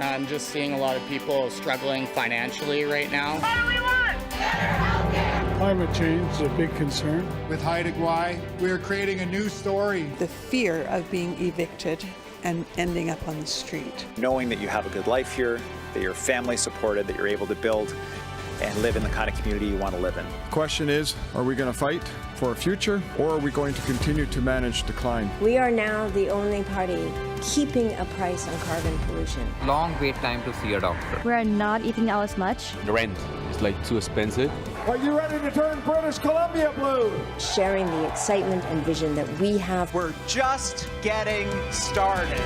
I'm just seeing a lot of people struggling financially right now. What do we want? Climate change is a big concern. With Haida Gwaii, we are creating a new story. The fear of being evicted and ending up on the street. Knowing that you have a good life here, that your family's supported, that you're able to build and live in the kind of community you want to live in. The question is, are we going to fight for a future, or are we going to continue to manage decline? We are now the only party keeping a price on carbon pollution. Long wait time to see a doctor. We're not eating out as much. The rent is like too expensive. Are you ready to turn British Columbia blue? Sharing the excitement and vision that we have. We're just getting started.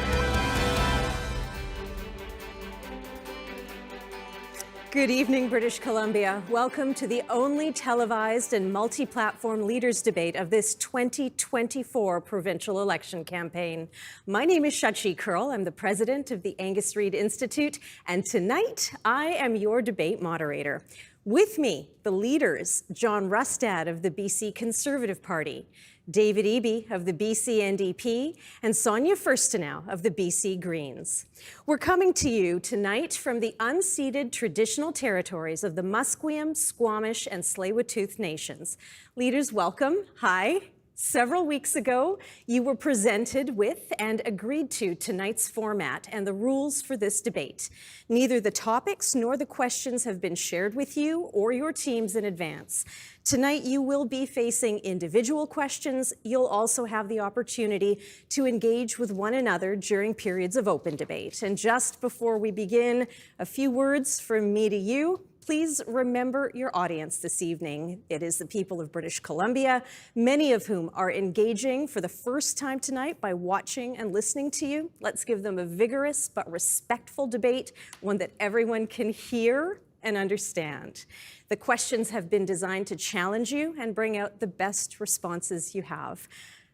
Good evening, British Columbia. Welcome to the only televised and multi-platform leaders debate of this 2024 provincial election campaign. My name is CHEK. I'm the president of the Angus Reid Institute, and tonight I am your debate moderator. With me, the leaders, John Rustad of the BC Conservative Party, David Eby of the BC NDP, and Sonia Furstenau of the BC Greens. We're coming to you tonight from the unceded traditional territories of the Musqueam, Squamish, and Tsleil-Waututh nations. Leaders, welcome. Hi. Several weeks ago, you were presented with and agreed to tonight's format and the rules for this debate. Neither the topics nor the questions have been shared with you or your teams in advance. Tonight, you will be facing individual questions. You'll also have the opportunity to engage with one another during periods of open debate. And just before we begin, a few words from me to you. Please remember your audience this evening. It is the people of British Columbia, many of whom are engaging for the first time tonight by watching and listening to you. Let's give them a vigorous but respectful debate, one that everyone can hear and understand. The questions have been designed to challenge you and bring out the best responses you have.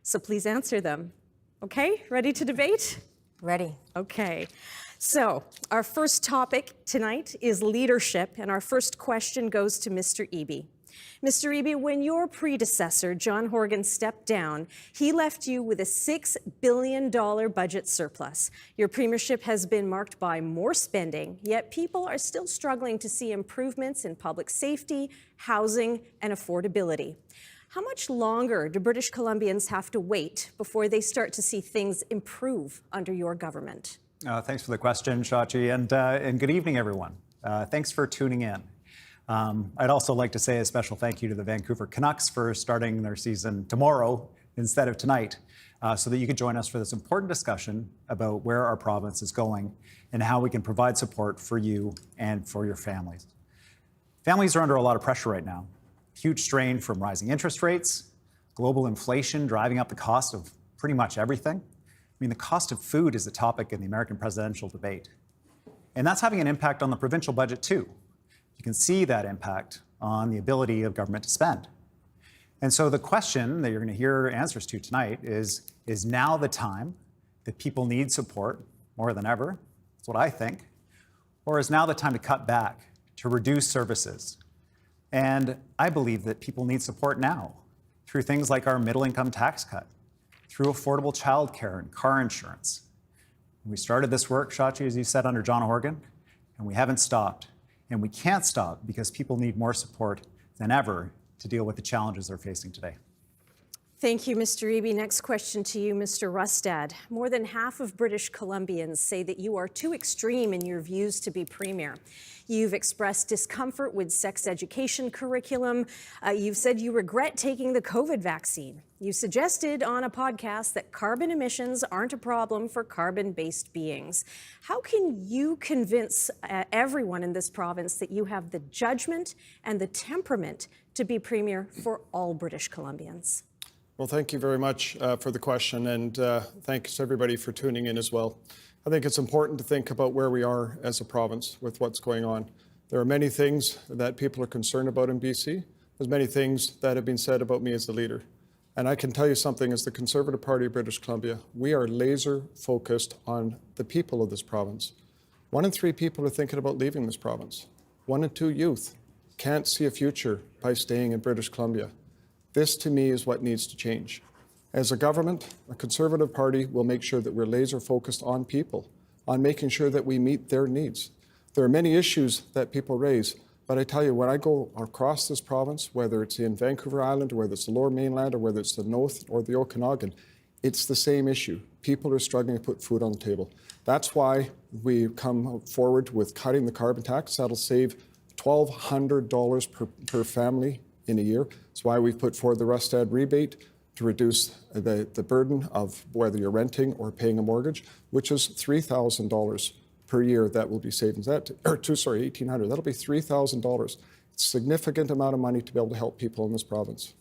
So please answer them. Okay, ready to debate? Ready. Okay. So our first topic tonight is leadership, and our first question goes to Mr. Eby. Mr. Eby, when your predecessor, John Horgan, stepped down, he left you with a $6 billion budget surplus. Your premiership has been marked by more spending, yet people are still struggling to see improvements in public safety, housing, and affordability. How much longer do British Columbians have to wait before they start to see things improve under your government? Thanks for the question, Shachi, and good evening, everyone. Thanks for tuning in. I'd also like to say a special thank you to the Vancouver Canucks for starting their season tomorrow instead of tonight, so that you could join us for this important discussion about where our province is going and how we can provide support for you and for your families. Families are under a lot of pressure right now. Huge strain from rising interest rates, global inflation driving up the cost of pretty much everything. I mean, the cost of food is the topic in the American presidential debate. And that's having an impact on the provincial budget too. You can see that impact on the ability of government to spend. And so the question that you're going to hear answers to tonight is now the time that people need support more than ever? That's what I think. Or is now the time to cut back, to reduce services? And I believe that people need support now through things like our middle income tax cut, through affordable childcare and car insurance. We started this work, Shachi, as you said, under John Horgan, and we haven't stopped. And we can't stop because people need more support than ever to deal with the challenges they're facing today. Thank you, Mr. Eby. Next question to you, Mr. Rustad. More than half of British Columbians say that you are too extreme in your views to be premier. You've expressed discomfort with sex education curriculum. You've said you regret taking the COVID vaccine. You suggested on a podcast that carbon emissions aren't a problem for carbon-based beings. How can you convince everyone in this province that you have the judgment and the temperament to be premier for all British Columbians? Well, thank you very much for the question, and thanks everybody for tuning in as well. I think it's important to think about where we are as a province with what's going on. There are many things that people are concerned about in BC. There's many things that have been said about me as the leader. And I can tell you something, as the Conservative Party of British Columbia, we are laser focused on the people of this province. 1 in 3 people are thinking about leaving this province. 1 in 2 youth can't see a future by staying in British Columbia. This, to me, is what needs to change. As a government, a Conservative Party will make sure that we're laser focused on people. on making sure that we meet their needs. There are many issues that people raise, but I tell you, when I go across this province, whether it's in Vancouver Island, or whether it's the Lower Mainland, or whether it's the North or the Okanagan, it's the same issue. People are struggling to put food on the table. That's why we come forward with cutting the carbon tax. That'll save $1,200 per family in a year. That's why we've put forward the Rustad rebate to reduce the burden of whether you're renting or paying a mortgage, which is $3,000 per year that will be savings. $1,800. That'll be $3,000. It's a significant amount of money to be able to help people in this province.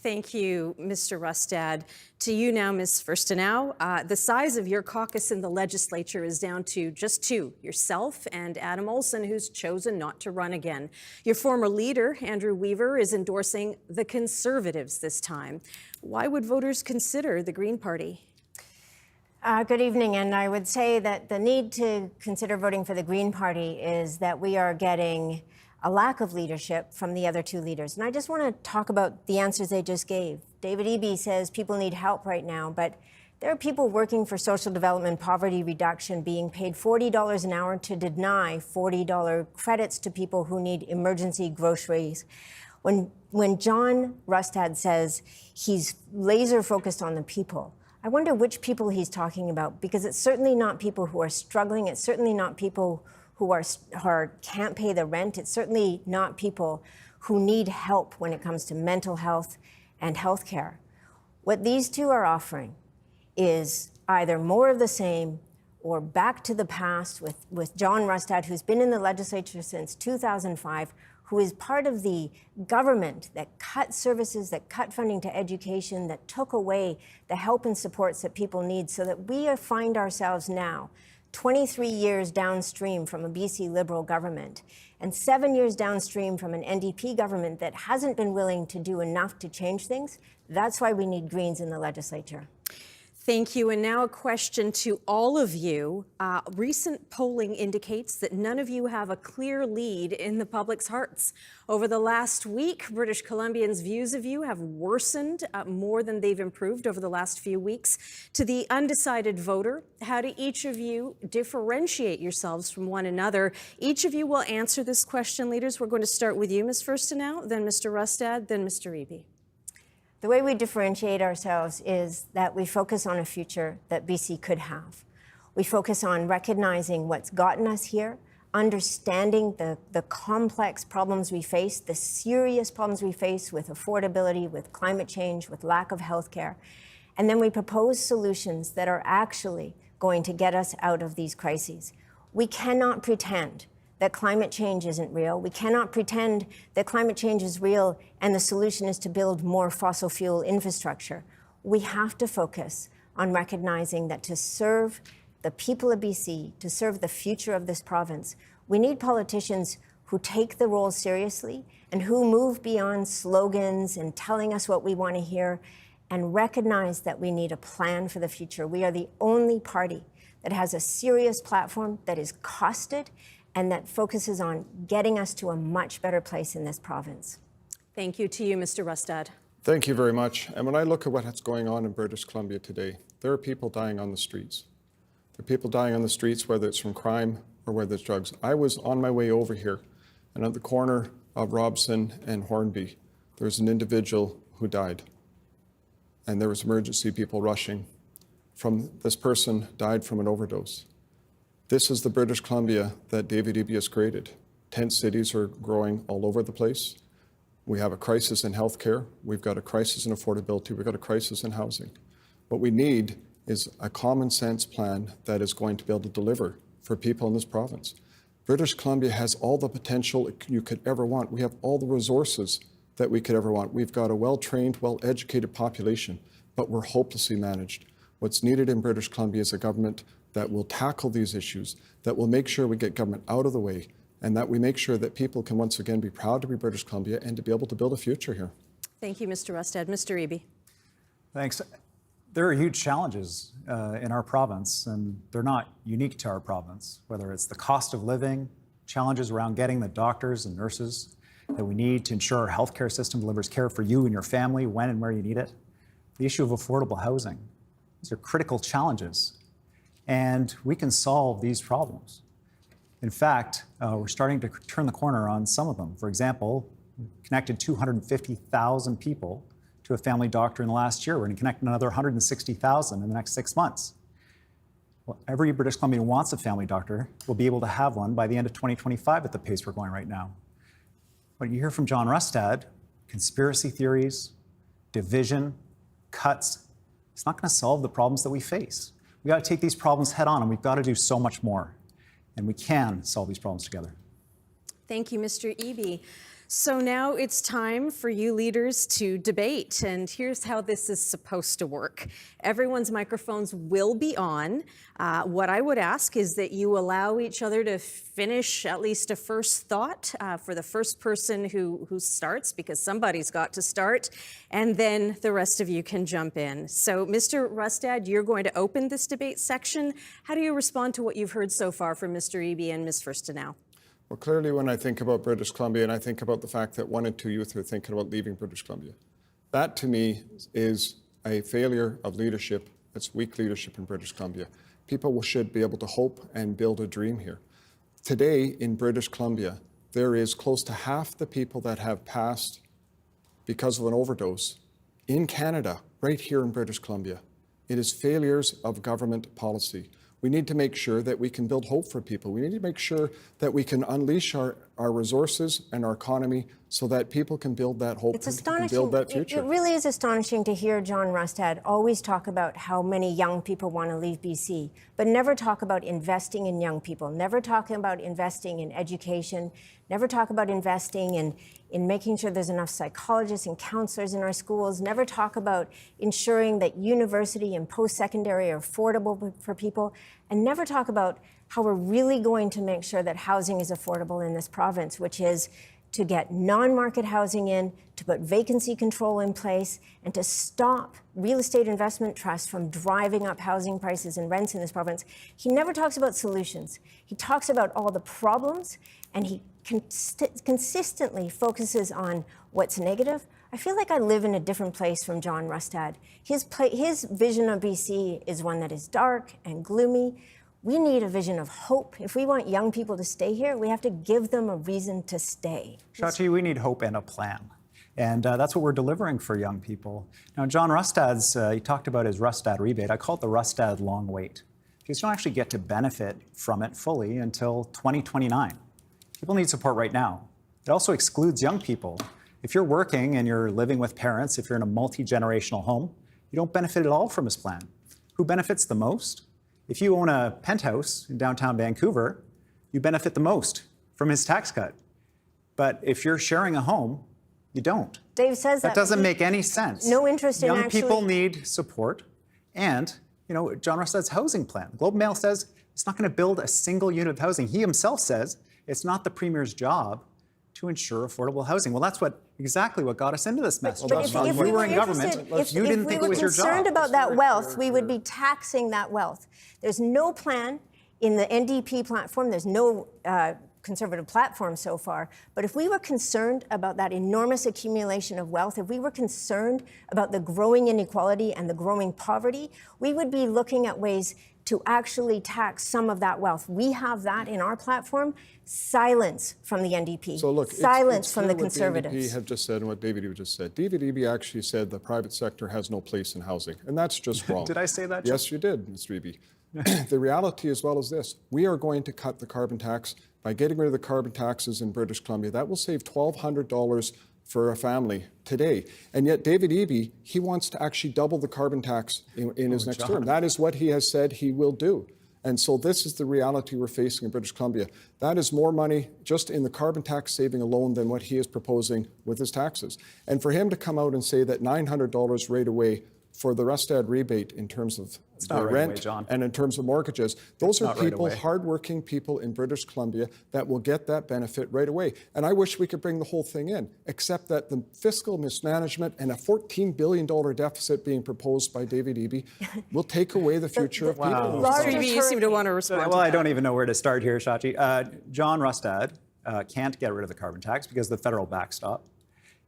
Thank you, Mr. Rustad. To you now, Ms. Furstenau. The size of your caucus in the legislature is down to just two, yourself and Adam Olsen, who's chosen not to run again. Your former leader, Andrew Weaver, is endorsing the Conservatives this time. Why would voters consider the Green Party? Good evening, and I would say that the need to consider voting for the Green Party is that we are getting a lack of leadership from the other two leaders. And I just want to talk about the answers they just gave. David Eby says people need help right now, but there are people working for social development poverty reduction being paid $40 an hour to deny $40 credits to people who need emergency groceries. When John Rustad says he's laser focused on the people, I wonder which people he's talking about, because it's certainly not people who are struggling. It's certainly not people who can't pay the rent. It's certainly not people who need help when it comes to mental health and health care. What these two are offering is either more of the same or back to the past with John Rustad, who's been in the legislature since 2005, who is part of the government that cut services, that cut funding to education, that took away the help and supports that people need, so that we find ourselves now 23 years downstream from a BC Liberal government and 7 years downstream from an NDP government that hasn't been willing to do enough to change things. That's why we need Greens in the legislature. Thank you. And now a question to all of you. Recent polling indicates that none of you have a clear lead in the public's hearts. Over the last week, British Columbians' views of you have worsened more than they've improved over the last few weeks. To the undecided voter, how do each of you differentiate yourselves from one another? Each of you will answer this question, leaders. We're going to start with you, Ms. Furstenau, then Mr. Rustad, then Mr. Eby. The way we differentiate ourselves is that we focus on a future that BC could have. We focus on recognizing what's gotten us here, understanding the complex problems we face, the serious problems we face with affordability, with climate change, with lack of health care. And then we propose solutions that are actually going to get us out of these crises. We cannot pretend that climate change isn't real. We cannot pretend that climate change is real and the solution is to build more fossil fuel infrastructure. We have to focus on recognizing that to serve the people of BC, to serve the future of this province, we need politicians who take the role seriously and who move beyond slogans and telling us what we want to hear and recognize that we need a plan for the future. We are the only party that has a serious platform that is costed and that focuses on getting us to a much better place in this province. Thank you. To you, Mr. Rustad. Thank you very much. And when I look at what's going on in British Columbia today, there are people dying on the streets. There are people dying on the streets, whether it's from crime or whether it's drugs. I was on my way over here, and at the corner of Robson and Hornby, there was an individual who died. And there was emergency people rushing. This person died from an overdose. This is the British Columbia that David Eby has created. Tent cities are growing all over the place. We have a crisis in healthcare. We've got a crisis in affordability. We've got a crisis in housing. What we need is a common sense plan that is going to be able to deliver for people in this province. British Columbia has all the potential you could ever want. We have all the resources that we could ever want. We've got a well-trained, well-educated population, but we're hopelessly managed. What's needed in British Columbia is a government that will tackle these issues, that will make sure we get government out of the way, and that we make sure that people can once again be proud to be British Columbia and to be able to build a future here. Thank you, Mr. Rustad. Mr. Eby. Thanks. There are huge challenges in our province, and they're not unique to our province, whether it's the cost of living, challenges around getting the doctors and nurses that we need to ensure our healthcare system delivers care for you and your family when and where you need it, the issue of affordable housing. These are critical challenges. and we can solve these problems. In fact, we're starting to turn the corner on some of them. For example, we connected 250,000 people to a family doctor in the last year. We're going to connect another 160,000 in the next 6 months. Well, every British Columbian who wants a family doctor will be able to have one by the end of 2025 at the pace we're going right now. What you hear from John Rustad, conspiracy theories, division, cuts, it's not going to solve the problems that we face. We've got to take these problems head on, and we've got to do so much more. And we can solve these problems together. Thank you, Mr. Eby. So now it's time for you leaders to debate, and here's how this is supposed to work. Everyone's microphones will be on. What I would ask is that you allow each other to finish at least a first thought for the first person who starts, because somebody's got to start, and then the rest of you can jump in. So, Mr. Rustad, you're going to open this debate section. How do you respond to what you've heard so far from Mr. Eby and Ms. Furstenau? Well, clearly, when I think about British Columbia, and I think about the fact that 1 in 2 youth are thinking about leaving British Columbia, that to me is a failure of leadership. It's weak leadership in British Columbia. People should be able to hope and build a dream here. Today in British Columbia, there is close to half the people that have passed because of an overdose in Canada, right here in British Columbia. It is failures of government policy. We need to make sure that we can build hope for people. We need to make sure that we can unleash our resources and our economy so that people can build that hope and build that future. It really is astonishing to hear John Rustad always talk about how many young people want to leave BC, but never talk about investing in young people, never talk about investing in education, never talk about investing in making sure there's enough psychologists and counselors in our schools, never talk about ensuring that university and post-secondary are affordable for people, and never talk about how we're really going to make sure that housing is affordable in this province, which is to get non-market housing in, to put vacancy control in place, and to stop real estate investment trusts from driving up housing prices and rents in this province. He never talks about solutions. He talks about all the problems, and he consistently focuses on what's negative. I feel like I live in a different place from John Rustad. His vision of BC is one that is dark and gloomy. We need a vision of hope. If we want young people to stay here, we have to give them a reason to stay. Shachi, we need hope and a plan. And that's what we're delivering for young people. Now, John Rustad's, he talked about his Rustad rebate. I call it the Rustad long wait, because you don't actually get to benefit from it fully until 2029. People need support right now. It also excludes young people. If you're working and you're living with parents, if you're in a multi-generational home, you don't benefit at all from his plan. Who benefits the most? If you own a penthouse in downtown Vancouver, you benefit the most from his tax cut. But if you're sharing a home, you don't. Dave says that doesn't make any sense. No interest in young people need support. And, you know, John Rustad's housing plan. Globe Mail says it's not going to build a single unit of housing. He himself says it's not the Premier's job to ensure affordable housing. Well, that's exactly what got us into this mess. But if we were in government, you didn't think it was your job. If we were concerned about that wealth, we would be taxing that wealth. There's no plan in the NDP platform. There's no Conservative platform so far. But if we were concerned about that enormous accumulation of wealth, if we were concerned about the growing inequality and the growing poverty, we would be looking at ways to actually tax some of that wealth. We have that in our platform. Silence from the NDP. So look, silence from the Conservatives. What the NDP have just said and what David Eby just said. David Eby actually said the private sector has no place in housing, and that's just wrong. Did I say that? Yes, you did, Mr. Eby. The reality as well is this. We are going to cut the carbon tax by getting rid of the carbon taxes in British Columbia. That will save $1,200 for a family today. And yet David Eby, he wants to actually double the carbon tax in his next term. That is what he has said he will do. And so this is the reality we're facing in British Columbia. That is more money just in the carbon tax saving alone than what he is proposing with his taxes. And for him to come out and say that $900 right away for the Rustad rebate in terms of the rent and in terms of mortgages, those are people, hardworking people in British Columbia that will get that benefit right away. And I wish we could bring the whole thing in, except that the fiscal mismanagement and a $14 billion deficit being proposed by David Eby will take away the future of people. Mr. Eby, you seem to want to respond. Well, I don't even know where to start here, Shachi. John Rustad can't get rid of the carbon tax because of the federal backstop.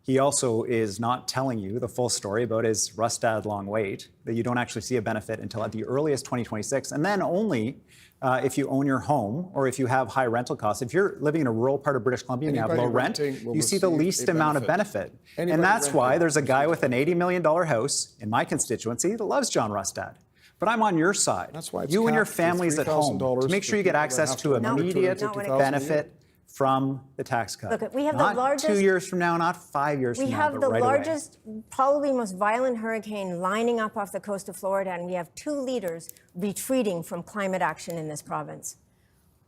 He also is not telling you the full story about his Rustad long wait, that you don't actually see a benefit until at the earliest 2026, and then only if you own your home or if you have high rental costs. If you're living in a rural part of British Columbia and you have low rent, you see the least amount of benefit. And that's why there's a guy with an $80 million house in my constituency that loves John Rustad. But I'm on your side. That's why you and your families at home, to make sure you get access to immediate benefit from the tax cut. Look, we have not the largest, 2 years from now, not 5 years from now, We have the right largest, probably most violent hurricane lining up off the coast of Florida, and we have 2 leaders retreating from climate action in this province.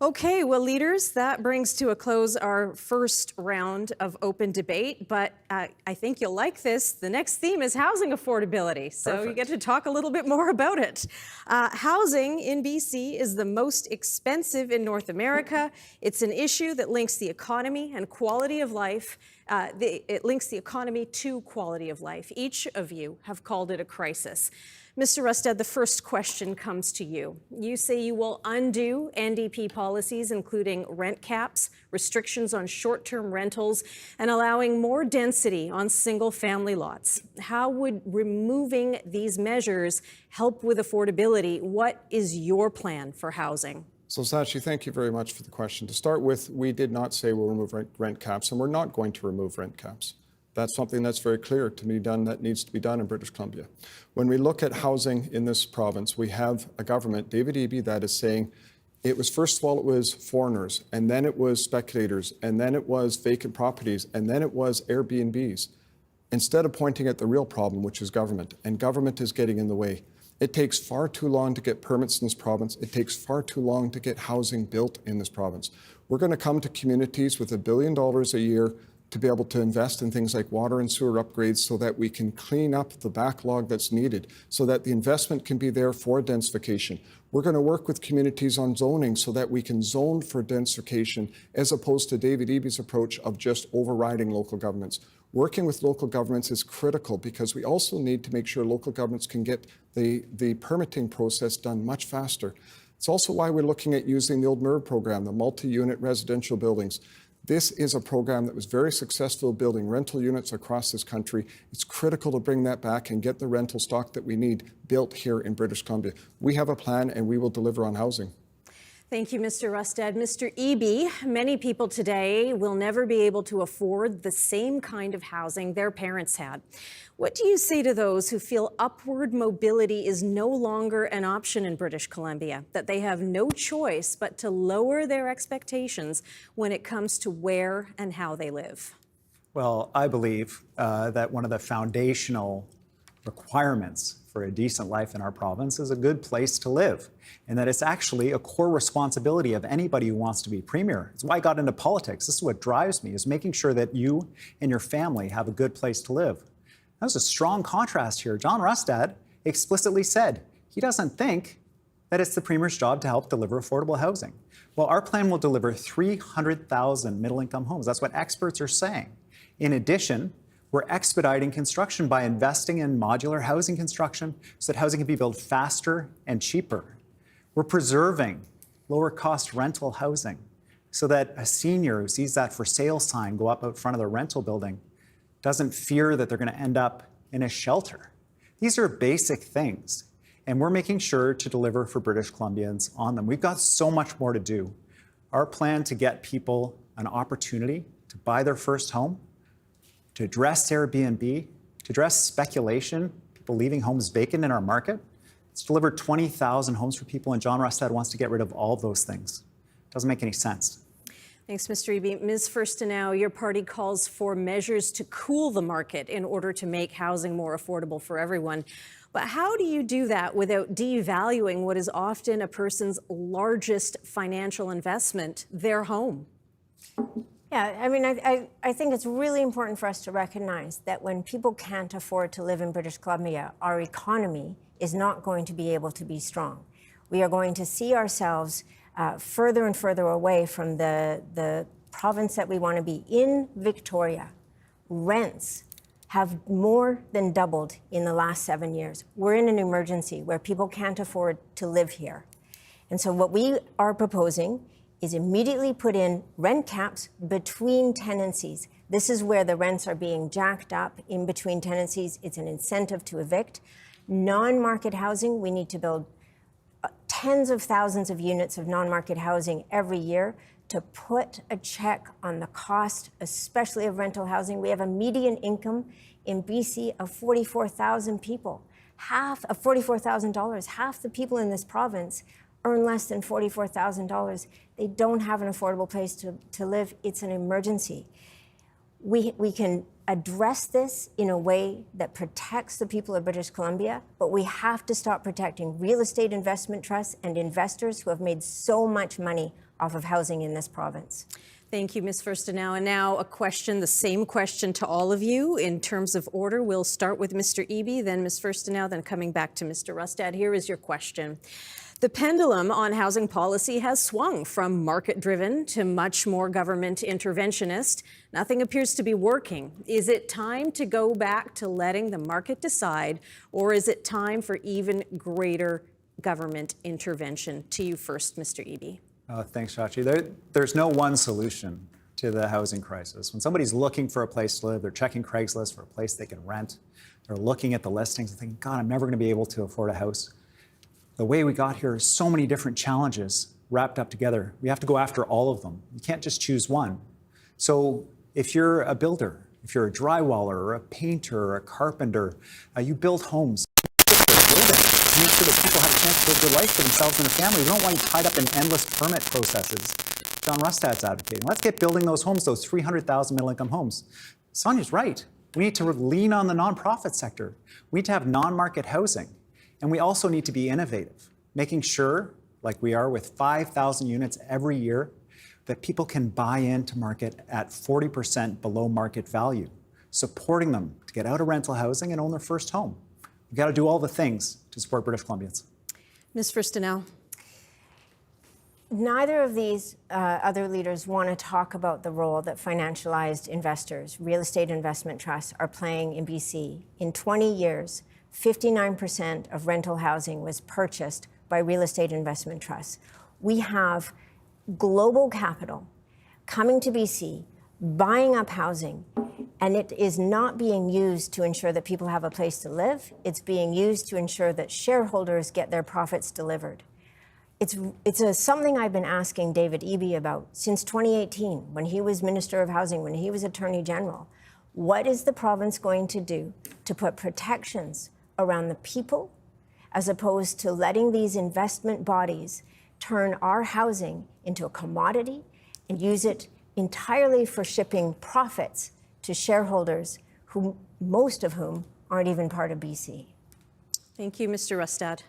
Okay, well, leaders, that brings to a close our first round of open debate, but I think you'll like this. The next theme is housing affordability, so Perfect. you get to talk a little bit more about it. Housing in BC is the most expensive in North America. It's an issue that links the economy and quality of life. It links the economy to quality of life. Each of you have called it a crisis. Mr. Rustad, the first question comes to you. You say you will undo NDP policies, including rent caps, restrictions on short-term rentals, and allowing more density on single-family lots. How would removing these measures help with affordability? What is your plan for housing? So, Sachi, thank you very much for the question. To start with, we did not say we'll remove rent caps, and we're not going to remove rent caps. That's something that's very clear to be done, that needs to be done in British Columbia. When we look at housing in this province, we have a government, David Eby, that is saying it was, first of all, it was foreigners, and then it was speculators, and then it was vacant properties, and then it was Airbnbs, instead of pointing at the real problem, which is government. And government is getting in the way. It takes far too long to get permits in this province. It takes far too long to get housing built in this province. We're going to come to communities with $1 billion a year to be able to invest in things like water and sewer upgrades so that we can clean up the backlog that's needed, so that the investment can be there for densification. We're going to work with communities on zoning so that we can zone for densification, as opposed to David Eby's approach of just overriding local governments. Working with local governments is critical because we also need to make sure local governments can get the permitting process done much faster. It's also why we're looking at using the old MIRV program, the multi-unit residential buildings. This is a program that was very successful building rental units across this country. It's critical to bring that back and get the rental stock that we need built here in British Columbia. We have a plan and we will deliver on housing. Thank you, Mr. Rustad. Mr. Eby, many people today will never be able to afford the same kind of housing their parents had. What do you say to those who feel upward mobility is no longer an option in British Columbia, that they have no choice but to lower their expectations when it comes to where and how they live? Well, I believe that one of the foundational requirements for a decent life in our province is a good place to live, and that it's actually a core responsibility of anybody who wants to be premier. It's why I got into politics. This is what drives me, is making sure that you and your family have a good place to live. That was a strong contrast here. John Rustad explicitly said he doesn't think that it's the premier's job to help deliver affordable housing. Well, our plan will deliver 300,000 middle-income homes. That's what experts are saying. In addition, we're expediting construction by investing in modular housing construction so that housing can be built faster and cheaper. We're preserving lower-cost rental housing so that a senior who sees that for sale sign go up out front of the rental building doesn't fear that they're going to end up in a shelter. These are basic things, and we're making sure to deliver for British Columbians on them. We've got so much more to do. Our plan to get people an opportunity to buy their first home, to address Airbnb, to address speculation, people leaving homes vacant in our market. It's delivered 20,000 homes for people, and John Rustad wants to get rid of all of those things. Doesn't make any sense. Thanks, Mr. Eby. Ms. Firstenow, your party calls for measures to cool the market in order to make housing more affordable for everyone. But how do you do that without devaluing what is often a person's largest financial investment, their home? Yeah, I mean, I think it's really important for us to recognize that when people can't afford to live in British Columbia, our economy is not going to be able to be strong. We are going to see ourselves further and further away from the province that we want to be. In Victoria, rents have more than doubled in the last 7 years. We're in an emergency where people can't afford to live here. And so what we are proposing is immediately put in rent caps between tenancies. This is where the rents are being jacked up in between tenancies. It's an incentive to evict. Non-market housing, we need to build tens of thousands of units of non-market housing every year to put a check on the cost, especially of rental housing. We have a median income in BC of 44,000 people. Half of $44,000. Half the people in this province earn less than $44,000. They don't have an affordable place to live. It's an emergency. We can address this in a way that protects the people of British Columbia, but we have to stop protecting real estate investment trusts and investors who have made so much money off of housing in this province. Thank you, Ms. Firstenow. And now a question, the same question to all of you in terms of order. We'll start with Mr. Eby, then Ms. Firstenow, then coming back to Mr. Rustad. Here is your question. The pendulum on housing policy has swung from market-driven to much more government interventionist. Nothing appears to be working. Is it time to go back to letting the market decide, or is it time for even greater government intervention? To you first, Mr. Eby. Thanks, Shachi. There's no one solution to the housing crisis. When somebody's looking for a place to live, they're checking Craigslist for a place they can rent. They're looking at the listings and thinking, God, I'm never going to be able to afford a house. The way we got here is so many different challenges wrapped up together. We have to go after all of them. You can't just choose one. So if you're a builder, if you're a drywaller or a painter or a carpenter, you build homes. Build it. Make sure that people have a chance to live their life for themselves and their family. We don't want you tied up in endless permit processes. John Rustad's advocating. Let's get building those homes, those 300,000 middle-income homes. Sonia's right. We need to lean on the nonprofit sector. We need to have non-market housing. And we also need to be innovative, making sure, like we are with 5,000 units every year, that people can buy into market at 40% below market value, supporting them to get out of rental housing and own their first home. We've got to do all the things to support British Columbians. Ms. Firstenow. Neither of these other leaders want to talk about the role that financialized investors, real estate investment trusts, are playing in BC. In 20 years, 59% of rental housing was purchased by real estate investment trusts. We have global capital coming to BC, buying up housing, and it is not being used to ensure that people have a place to live. It's being used to ensure that shareholders get their profits delivered. It's something I've been asking David Eby about since 2018, when he was Minister of Housing, when he was Attorney General. What is the province going to do to put protections around the people, as opposed to letting these investment bodies turn our housing into a commodity and use it entirely for shipping profits to shareholders, who most of whom aren't even part of BC? Thank you, Mr. Rustad.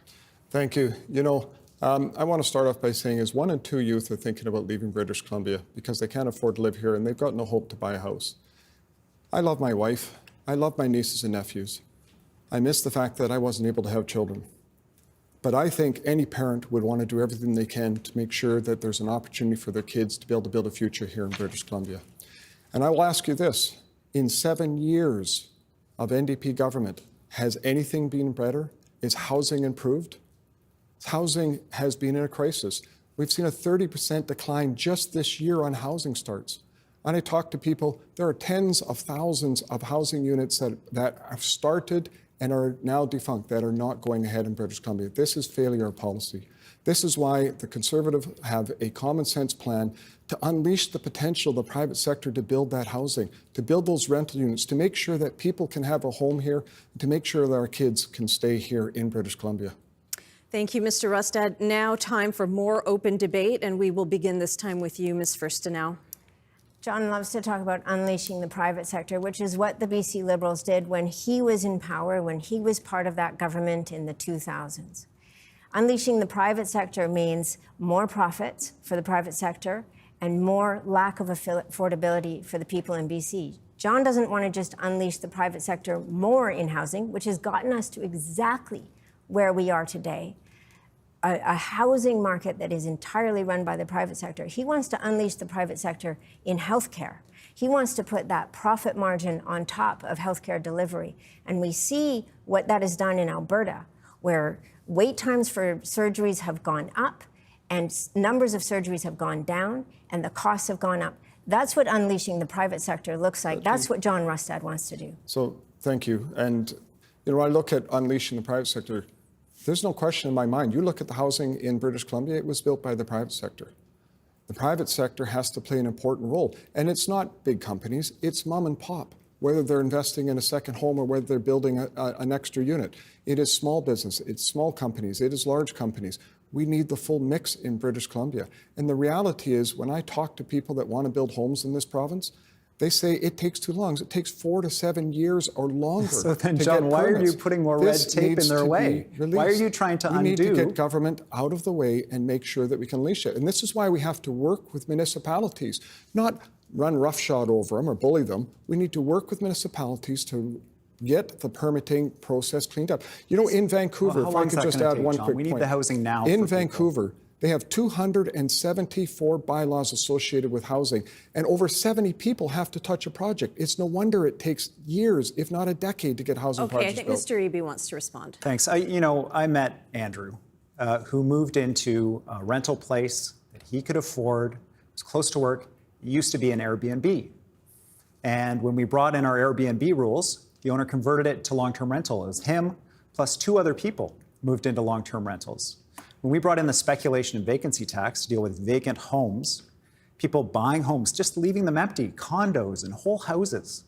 Thank you. You know, I want to start off by saying is 1 in 2 youth are thinking about leaving British Columbia because they can't afford to live here and they've got no hope to buy a house. I love my wife. I love my nieces and nephews. I miss the fact that I wasn't able to have children. But I think any parent would want to do everything they can to make sure that there's an opportunity for their kids to be able to build a future here in British Columbia. And I will ask you this, in 7 years of NDP government, has anything been better? Is housing improved? Housing has been in a crisis. We've seen a 30% decline just this year on housing starts. And I talk to people, there are tens of thousands of housing units that have started and are now defunct, that are not going ahead in British Columbia. This is failure of policy. This is why the Conservatives have a common sense plan to unleash the potential of the private sector to build that housing, to build those rental units, to make sure that people can have a home here, and to make sure that our kids can stay here in British Columbia. Thank you, Mr. Rustad. Now time for more open debate, and we will begin this time with you, Ms. Firstenow. John loves to talk about unleashing the private sector, which is what the BC Liberals did when he was in power, when he was part of that government in the 2000s. Unleashing the private sector means more profits for the private sector and more lack of affordability for the people in BC. John doesn't want to just unleash the private sector more in housing, which has gotten us to exactly where we are today. A housing market that is entirely run by the private sector. He wants to unleash the private sector in healthcare. He wants to put that profit margin on top of healthcare delivery. And we see what that has done in Alberta, where wait times for surgeries have gone up and numbers of surgeries have gone down and the costs have gone up. That's what unleashing the private sector looks like. That's what John Rustad wants to do. So thank you. And when I look at unleashing the private sector, there's no question in my mind. You look at the housing in British Columbia, it was built by the private sector. The private sector has to play an important role. And it's not big companies, it's mom and pop, whether they're investing in a second home or whether they're building an extra unit. It is small business, it's small companies, it is large companies. We need the full mix in British Columbia. And the reality is, when I talk to people that want to build homes in this province, they say it takes too long. It takes 4 to 7 years or longer. So then, John, why are you putting more red tape in their way? Why are you trying to undo? We need to get government out of the way and make sure that we can unleash it. And this is why we have to work with municipalities, not run roughshod over them or bully them. We need to work with municipalities to get the permitting process cleaned up. You know, in Vancouver, well, if I could just add one quick point. We need the housing now. In Vancouver, they have 274 bylaws associated with housing, and over 70 people have to touch a project. It's no wonder it takes years, if not a decade, to get housing projects built. Okay, I think Mr. Eby wants to respond. Thanks. I met Andrew, who moved into a rental place that he could afford, was close to work, used to be an Airbnb. And when we brought in our Airbnb rules, the owner converted it to long-term rental. It was him plus 2 other people moved into long-term rentals. When we brought in the speculation and vacancy tax to deal with vacant homes, people buying homes, just leaving them empty, condos and whole houses,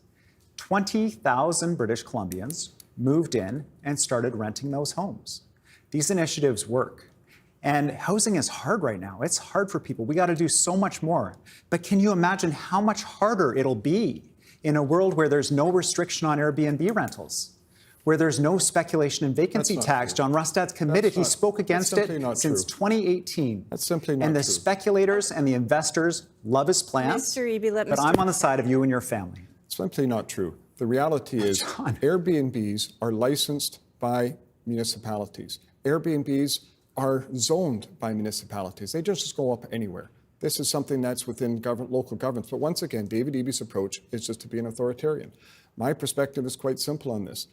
20,000 British Columbians moved in and started renting those homes. These initiatives work. And housing is hard right now. It's hard for people. We got to do so much more. But can you imagine how much harder it'll be in a world where there's no restriction on Airbnb rentals, where there's no speculation and vacancy tax? John Rustad's committed. He spoke against it since 2018. That's simply not true. And the speculators and the investors love his plans. Mr. Eby, but I'm on the side of you and your family. It's simply not true. The reality is Airbnbs are licensed by municipalities. Airbnbs are zoned by municipalities. They just go up anywhere. This is something that's within local governments. But once again, David Eby's approach is just to be an authoritarian. My perspective is quite simple on this.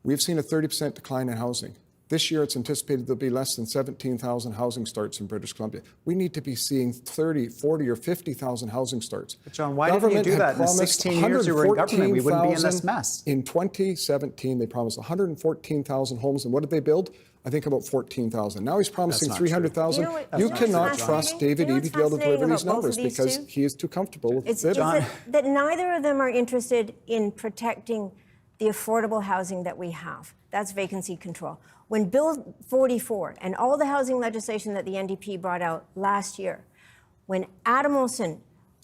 We've seen a 30% decline in housing. This year, it's anticipated there'll be less than 17,000 housing starts in British Columbia. We need to be seeing 30, 40, or 50,000 housing starts. But John, why didn't you do that in the 16 years you were in government? We wouldn't be in this mess. In 2017, they promised 114,000 homes, and what did they build? I think about 14,000. Now he's promising 300,000. You cannot trust David Eby to be able to deliver these numbers because he is too comfortable with it. That neither of them are interested in protecting the affordable housing that we have. That's vacancy control. When Bill 44 and all the housing legislation that the NDP brought out last year, when Adam Olsen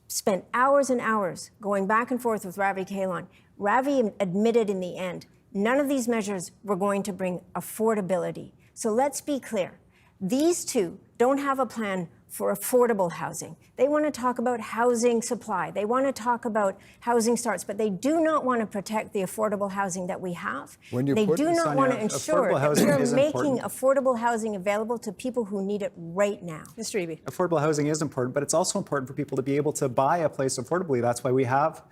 spent hours and hours going back and forth with Ravi Kahlon, Ravi admitted in the end, none of these measures were going to bring affordability. So let's be clear. These two don't have a plan for affordable housing. They want to talk about housing supply. They want to talk about housing starts, but they do not want to protect the affordable housing that we have. They do not want to ensure that we are making affordable housing available to people who need it right now. Mr. Eby. Affordable housing is important, but it's also important for people to be able to buy a place affordably. That's why we have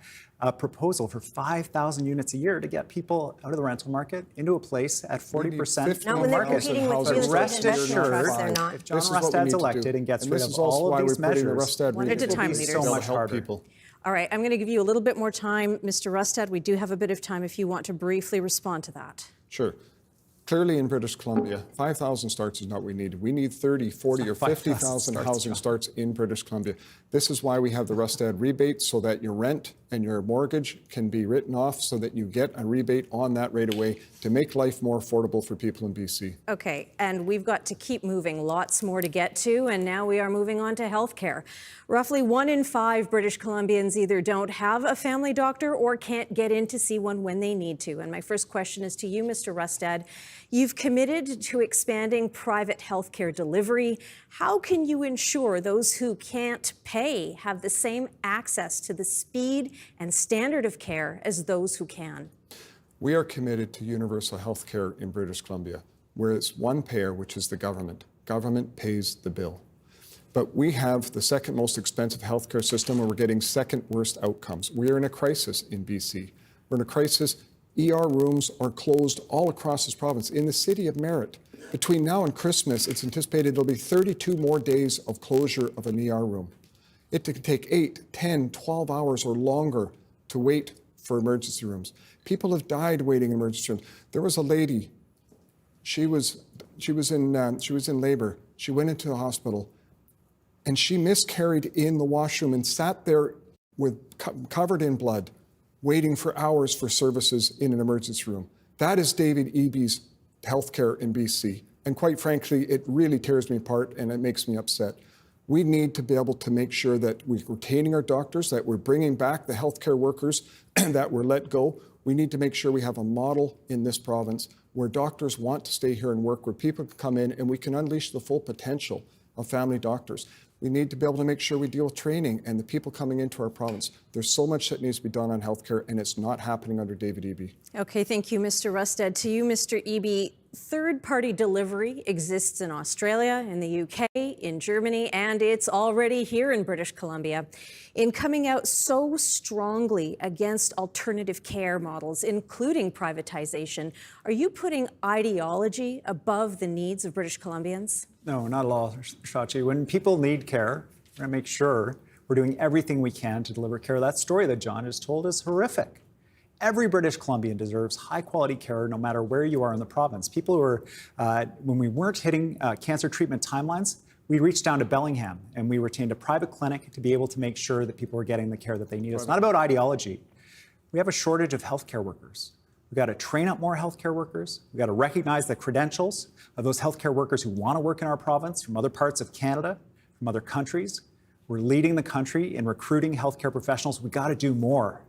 a proposal for 5,000 units a year to get people out of the rental market into a place at 40% Not when they're competing with real estate investment. They're not. If John Rustad's elected and gets rid of all of these measures, one at a time, leaders. So much harder. All right, I'm going to give you a little bit more time, Mr. Rustad. We do have a bit of time if you want to briefly respond to that. Sure. Clearly in British Columbia, 5,000 starts is not what we need. We need 30, 40, or 50,000 housing starts in British Columbia. This is why we have the Rustad rebate, so that your rent and your mortgage can be written off so that you get a rebate on that right away to make life more affordable for people in BC. Okay, and we've got to keep moving. Lots more to get to, and now we are moving on to healthcare. Roughly 1 in 5 British Columbians either don't have a family doctor or can't get in to see one when they need to. And my first question is to you, Mr. Rustad. You've committed to expanding private healthcare delivery. How can you ensure those who can't pay have the same access to the speed and standard of care as those who can? We are committed to universal health care in British Columbia, where it's one payer, which is the government. Government pays the bill. But we have the second most expensive healthcare system, and we're getting second worst outcomes. We are in a crisis in BC. We're in a crisis. ER rooms are closed all across this province. In the city of Merritt, between now and Christmas, it's anticipated there'll be 32 more days of closure of an ER room. It could take 8, 10, 12 hours or longer to wait for emergency rooms. People have died waiting in emergency rooms. There was a lady, she was in labor. She went into the hospital and she miscarried in the washroom and sat there covered in blood, waiting for hours for services in an emergency room. That is David Eby's healthcare in BC. And quite frankly, it really tears me apart and it makes me upset. We need to be able to make sure that we're retaining our doctors, that we're bringing back the healthcare workers that were let go. We need to make sure we have a model in this province where doctors want to stay here and work, where people can come in and we can unleash the full potential of family doctors. We need to be able to make sure we deal with training and the people coming into our province. There's so much that needs to be done on healthcare, and it's not happening under David Eby. Okay, thank you, Mr. Rustad. To you, Mr. Eby, third-party delivery exists in Australia, in the UK, in Germany, and it's already here in British Columbia. In coming out so strongly against alternative care models, including privatization, are you putting ideology above the needs of British Columbians? No, not at all, Shachi. When people need care, we're going to make sure we're doing everything we can to deliver care. That story that John just told is horrific. Every British Columbian deserves high-quality care no matter where you are in the province. People who are, when we weren't hitting cancer treatment timelines, we reached down to Bellingham and we retained a private clinic to be able to make sure that people were getting the care that they need. It's not about ideology. We have a shortage of healthcare workers. We've got to train up more healthcare workers. We've got to recognize the credentials of those healthcare workers who want to work in our province from other parts of Canada, from other countries. We're leading the country in recruiting healthcare professionals. We've got to do more.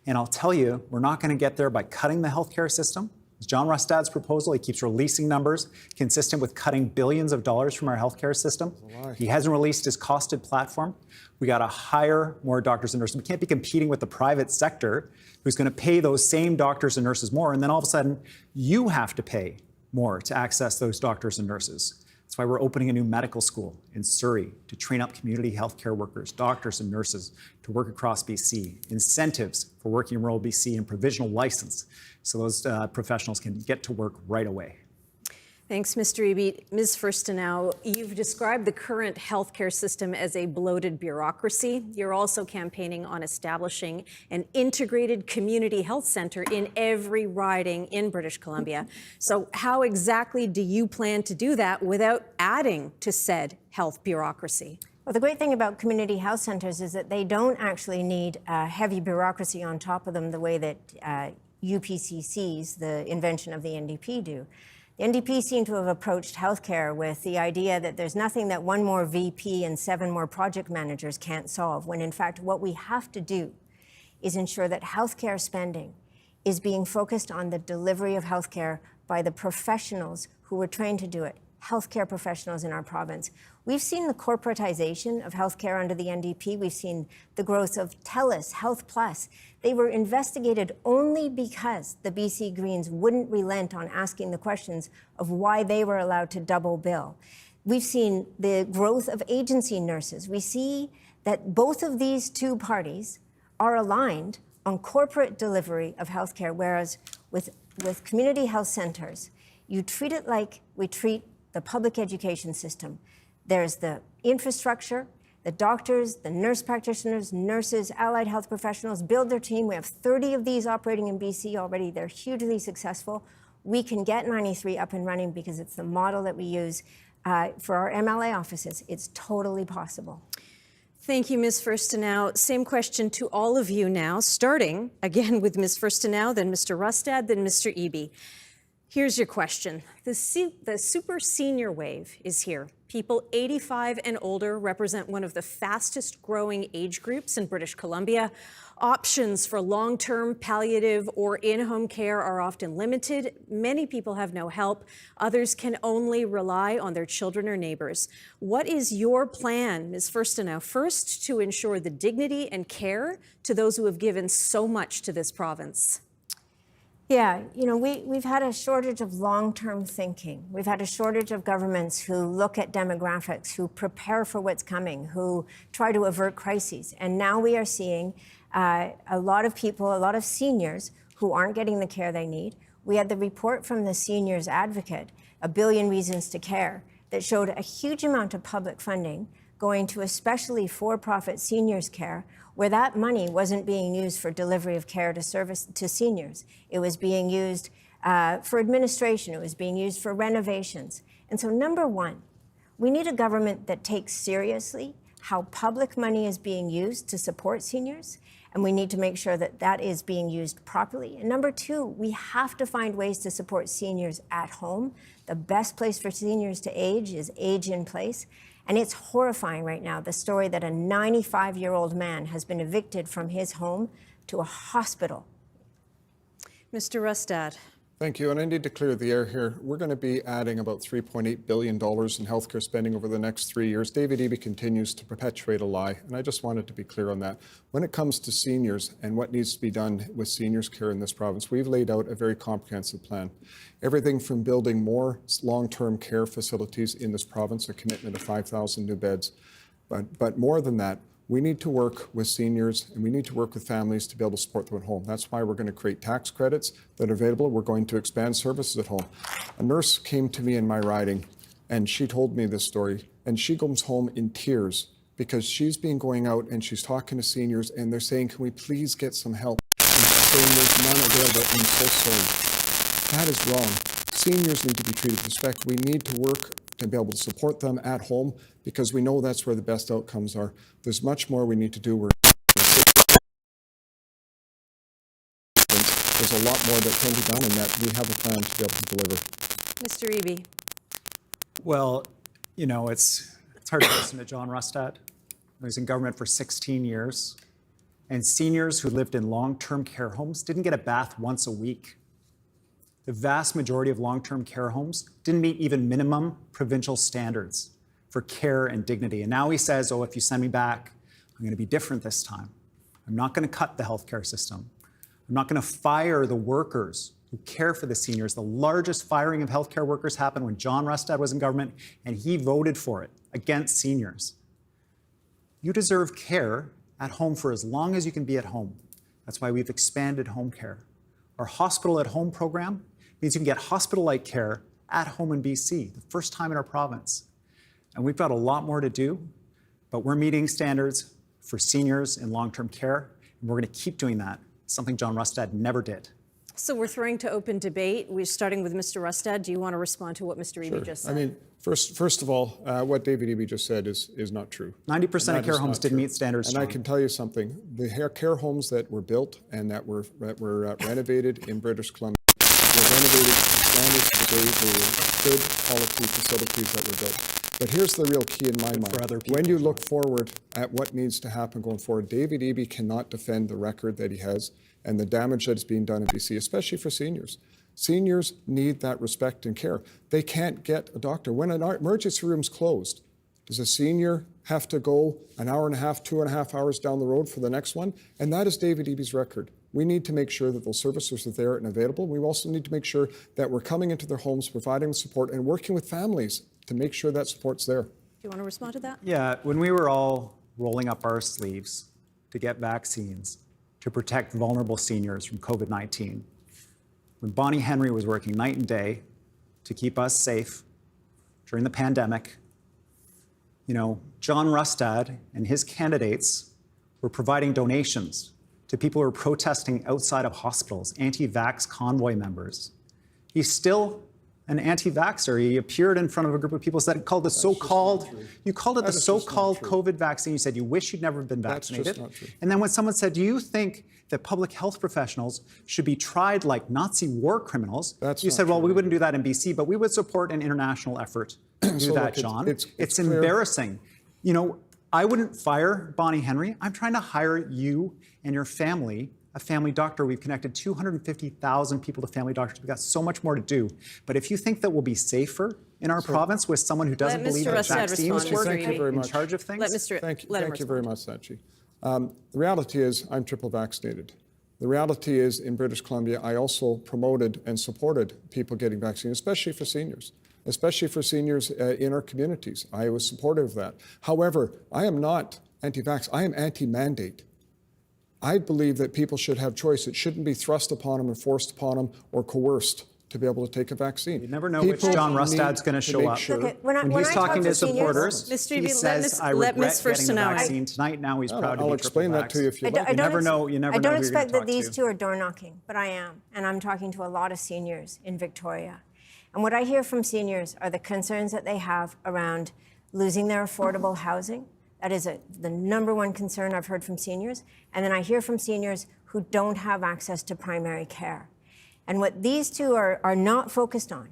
And I'll tell you, we're not going to get there by cutting the healthcare system. As John Rustad's proposal, he keeps releasing numbers consistent with cutting billions of dollars from our healthcare system. He hasn't released his costed platform. We got to hire more doctors and nurses. We can't be competing with the private sector who's going to pay those same doctors and nurses more. And then all of a sudden, you have to pay more to access those doctors and nurses. That's why we're opening a new medical school in Surrey to train up community healthcare workers, doctors and nurses to work across BC, incentives for working in rural BC, and provisional license so those professionals can get to work right away. Thanks, Mr. Eby. Ms. Furstenau, you've described the current healthcare system as a bloated bureaucracy. You're also campaigning on establishing an integrated community health center in every riding in British Columbia. So how exactly do you plan to do that without adding to said health bureaucracy? Well, the great thing about community health centers is that they don't actually need heavy bureaucracy on top of them the way that UPCCs, the invention of the NDP, do. The NDP seem to have approached healthcare with the idea that there's nothing that one more VP and 7 more project managers can't solve, when in fact what we have to do is ensure that healthcare spending is being focused on the delivery of healthcare by the professionals who were trained to do it, healthcare professionals in our province. We've seen the corporatization of healthcare under the NDP. We've seen the growth of TELUS, Health Plus. They were investigated only because the BC Greens wouldn't relent on asking the questions of why they were allowed to double bill. We've seen the growth of agency nurses. We see that both of these two parties are aligned on corporate delivery of healthcare, whereas with community health centers, you treat it like we treat the public education system. There's the infrastructure, the doctors, the nurse practitioners, nurses, allied health professionals build their team. We have 30 of these operating in BC already. They're hugely successful. We can get 93 up and running because it's the model that we use for our MLA offices. It's totally possible. Thank you, Ms. Furstenau. Same question to all of you now, starting again with Ms. Furstenau, then Mr. Rustad, then Mr. Eby. Here's your question. The super senior wave is here. People 85 and older represent one of the fastest growing age groups in British Columbia. Options for long-term palliative or in-home care are often limited. Many people have no help. Others can only rely on their children or neighbors. What is your plan, Ms. Furstenau, first to ensure the dignity and care to those who have given so much to this province? Yeah, you know, we've had a shortage of long-term thinking. We've had a shortage of governments who look at demographics, who prepare for what's coming, who try to avert crises. And now we are seeing a lot of people, a lot of seniors who aren't getting the care they need. We had the report from the Seniors Advocate, 1 Billion Reasons to Care, that showed a huge amount of public funding going to especially for-profit seniors care, where that money wasn't being used for delivery of care to seniors. It was being used for administration. It was being used for renovations. And so, number one, we need a government that takes seriously how public money is being used to support seniors, and we need to make sure that that is being used properly. And number two, we have to find ways to support seniors at home. The best place for seniors to age is age in place. And it's horrifying right now, the story that a 95-year-old man has been evicted from his home to a hospital. Mr. Rustad. Thank you. And I need to clear the air here. We're going to be adding about $3.8 billion in healthcare spending over the next 3 years. David Eby continues to perpetuate a lie, and I just wanted to be clear on that. When it comes to seniors and what needs to be done with seniors care in this province, we've laid out a very comprehensive plan. Everything from building more long-term care facilities in this province, a commitment of 5,000 new beds, but more than that, we need to work with seniors and we need to work with families to be able to support them at home. That's why we're going to create tax credits that are available. We're going to expand services at home. A nurse came to me in my riding and she told me this story, and she goes home in tears because she's been going out and she's talking to seniors and they're saying, can we please get some help? And she's saying there's none available. I'm so sorry. That is wrong. Seniors need to be treated with respect. We need to work to be able to support them at home because we know that's where the best outcomes are. There's much more we need to do. There's a lot more that can be done, and that we have a plan to be able to deliver. Mr. Eby. Well, you know, it's hard to listen to John Rustad. He was in government for 16 years, and seniors who lived in long-term care homes didn't get a bath once a week. The vast majority of long-term care homes didn't meet even minimum provincial standards for care and dignity. And now he says, oh, if you send me back, I'm going to be different this time. I'm not going to cut the healthcare system. I'm not going to fire the workers who care for the seniors. The largest firing of healthcare workers happened when John Rustad was in government, and he voted for it against seniors. You deserve care at home for as long as you can be at home. That's why we've expanded home care. Our Hospital at Home program means you can get hospital-like care at home in BC, the first time in our province. And we've got a lot more to do, but we're meeting standards for seniors in long-term care, and we're going to keep doing that, something John Rustad never did. So we're throwing to open debate. We're starting with Mr. Rustad. Do you want to respond to what Mr. Eby just said? I mean, first of all, what David Eby just said is not true. 90% of care homes didn't meet standards. And I can tell you something: the care homes that were built and that were renovated in British Columbia were renovated to standards of the day. They were good quality facilities that were built. But here's the real key in my mind. When you look forward at what needs to happen going forward, David Eby cannot defend the record that he has and the damage that is being done in BC, especially for seniors. Seniors need that respect and care. They can't get a doctor. When an emergency room's closed, does a senior have to go an hour and a half, 2.5 hours down the road for the next one? And that is David Eby's record. We need to make sure that those services are there and available. We also need to make sure that we're coming into their homes, providing support, and working with families to make sure that support's there. Do you want to respond to that? Yeah, when we were all rolling up our sleeves to get vaccines to protect vulnerable seniors from COVID-19, when Bonnie Henry was working night and day to keep us safe during the pandemic, you know, John Rustad and his candidates were providing donations to people who were protesting outside of hospitals, anti-vax convoy members. He's still an anti-vaxxer. He appeared in front of a group of people that called the so-called, you called it the so-called COVID vaccine. You said you wish you'd never been vaccinated. That's just not true. And then when someone said, do you think that public health professionals should be tried like Nazi war criminals? You said, well, we wouldn't do that in BC, but we would support an international effort to do that, John. It's embarrassing. You know, I wouldn't fire Bonnie Henry. I'm trying to hire you and your family a family doctor. We've connected 250,000 people to family doctors. We've got so much more to do. But if you think that we'll be safer in our province with someone who doesn't believe that vaccines work in charge of things? Thank you very much, Sachi. The reality is I'm triple vaccinated. The reality is in British Columbia, I also promoted and supported people getting vaccines, especially for seniors in our communities. I was supportive of that. However, I am not anti-vax. I am anti-mandate. I believe that people should have choice. It shouldn't be thrust upon them or forced upon them or coerced to be able to take a vaccine. You never know which John Rustad's going to show up. Sure Okay, when he's talking to supporters, Mr. he Eby, says, I regret getting the vaccine tonight. Now he's proud to be I'll explain that to you if you like. You never know who I you're don't going to expect talk that these to. two are door knocking, but I am. And I'm talking to a lot of seniors in Victoria. And what I hear from seniors are the concerns that they have around losing their affordable housing. That is the number one concern I've heard from seniors. And then I hear from seniors who don't have access to primary care. And what these two are not focused on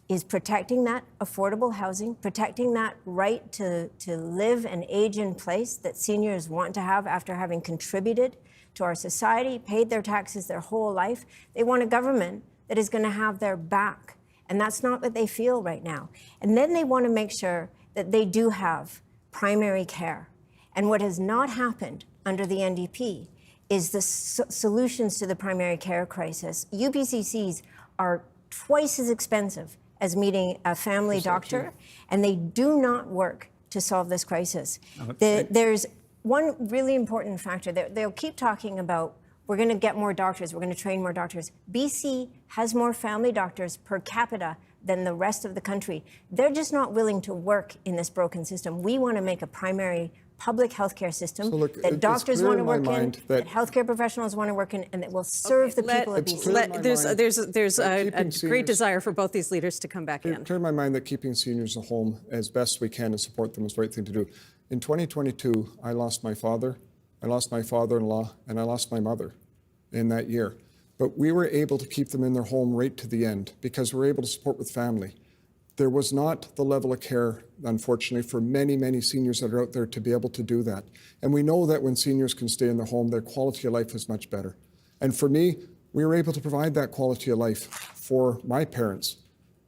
is protecting that affordable housing, protecting that right to live and age in place that seniors want to have after having contributed to our society, paid their taxes their whole life. They want a government that is going to have their back. And that's not what they feel right now. And then they want to make sure that they do have primary care. And what has not happened under the NDP is the solutions to the primary care crisis. UPCCs are twice as expensive as meeting a family doctor, and they do not work to solve this crisis. There's one really important factor. They'll keep talking about, we're going to get more doctors, we're going to train more doctors. BC has more family doctors per capita than the rest of the country. They're just not willing to work in this broken system. We want to make a primary public healthcare system that doctors want to work in, that healthcare professionals want to work in, and that will serve the people of BC. There's a great desire for both these leaders to come back in. It's clear in my mind that keeping seniors at home as best we can and support them is the right thing to do. In 2022, I lost my father, I lost my father-in-law, and I lost my mother in that year. But we were able to keep them in their home right to the end because we were able to support with family. There was not the level of care, unfortunately, for many, many seniors that are out there to be able to do that. And we know that when seniors can stay in their home, their quality of life is much better. And for me, we were able to provide that quality of life for my parents.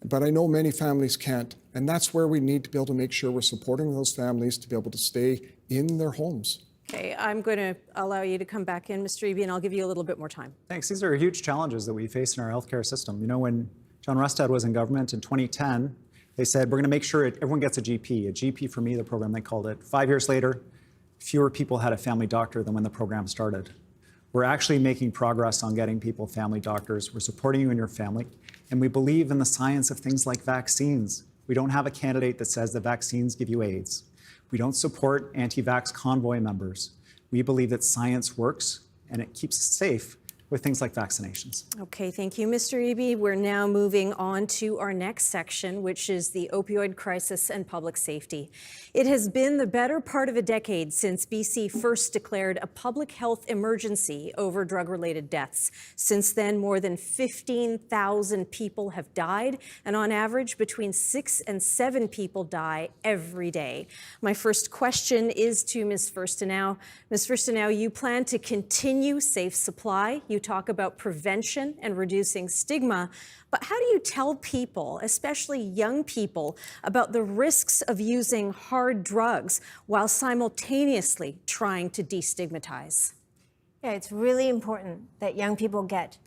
But I know many families can't. And that's where we need to be able to make sure we're supporting those families to be able to stay in their homes. Okay, I'm going to allow you to come back in, Mr. Eby, and I'll give you a little bit more time. Thanks. These are huge challenges that we face in our healthcare system. You know, when John Rustad was in government in 2010, they said, we're going to make sure everyone gets a GP for me, the program they called it. 5 years later, fewer people had a family doctor than when the program started. We're actually making progress on getting people family doctors. We're supporting you and your family. And we believe in the science of things like vaccines. We don't have a candidate that says that vaccines give you AIDS. We don't support anti-vax convoy members. We believe that science works and it keeps us safe with things like vaccinations. Okay, thank you, Mr. Eby. We're now moving on to our next section, which is the opioid crisis and public safety. It has been the better part of a decade since BC first declared a public health emergency over drug-related deaths. Since then, more than 15,000 people have died, and on average, between 6 and 7 people die every day. My first question is to Ms. Furstenau. Ms. Furstenau, you plan to continue safe supply. You talk about prevention and reducing stigma, but how do you tell people, especially young people, about the risks of using hard drugs while simultaneously trying to destigmatize? Yeah, it's really important that young people get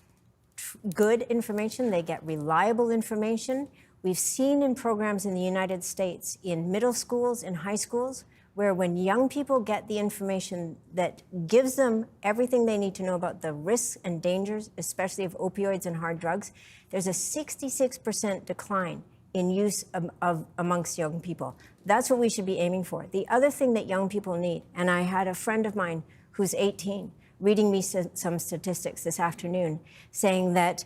good information, they get reliable information. We've seen in programs in the United States, in middle schools, in high schools, where when young people get the information that gives them everything they need to know about the risks and dangers, especially of opioids and hard drugs, there's a 66% decline in use amongst young people. That's what we should be aiming for. The other thing that young people need, and I had a friend of mine who's 18 reading me some statistics this afternoon saying that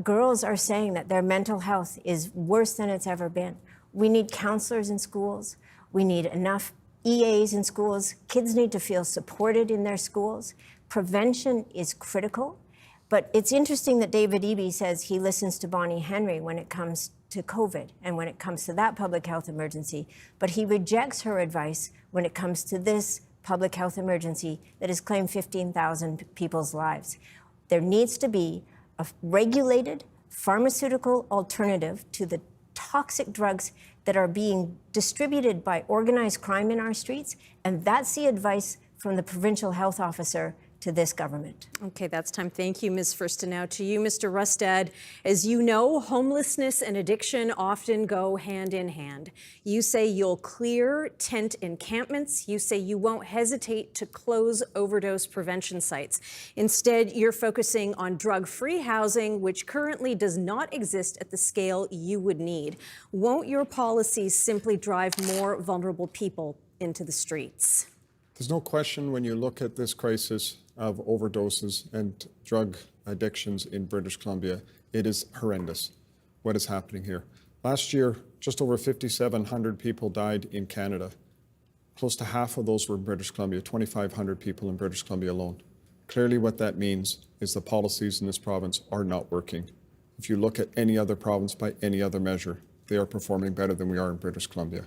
girls are saying that their mental health is worse than it's ever been. We need counselors in schools. We need enough EAs in schools. Kids need to feel supported in their schools. Prevention is critical. But it's interesting that David Eby says he listens to Bonnie Henry when it comes to COVID and when it comes to that public health emergency, but he rejects her advice when it comes to this public health emergency that has claimed 15,000 people's lives. There needs to be a regulated pharmaceutical alternative to the toxic drugs that are being distributed by organized crime in our streets, and that's the advice from the provincial health officer to this government. Okay, that's time. Thank you, Ms. Furstenau. Now to you, Mr. Rustad. As you know, homelessness and addiction often go hand in hand. You say you'll clear tent encampments. You say you won't hesitate to close overdose prevention sites. Instead, you're focusing on drug-free housing, which currently does not exist at the scale you would need. Won't your policies simply drive more vulnerable people into the streets? There's no question when you look at this crisis of overdoses and drug addictions in British Columbia, it is horrendous what is happening here. Last year, just over 5,700 people died in Canada. Close to half of those were in British Columbia, 2,500 people in British Columbia alone. Clearly what that means is the policies in this province are not working. If you look at any other province by any other measure, they are performing better than we are in British Columbia.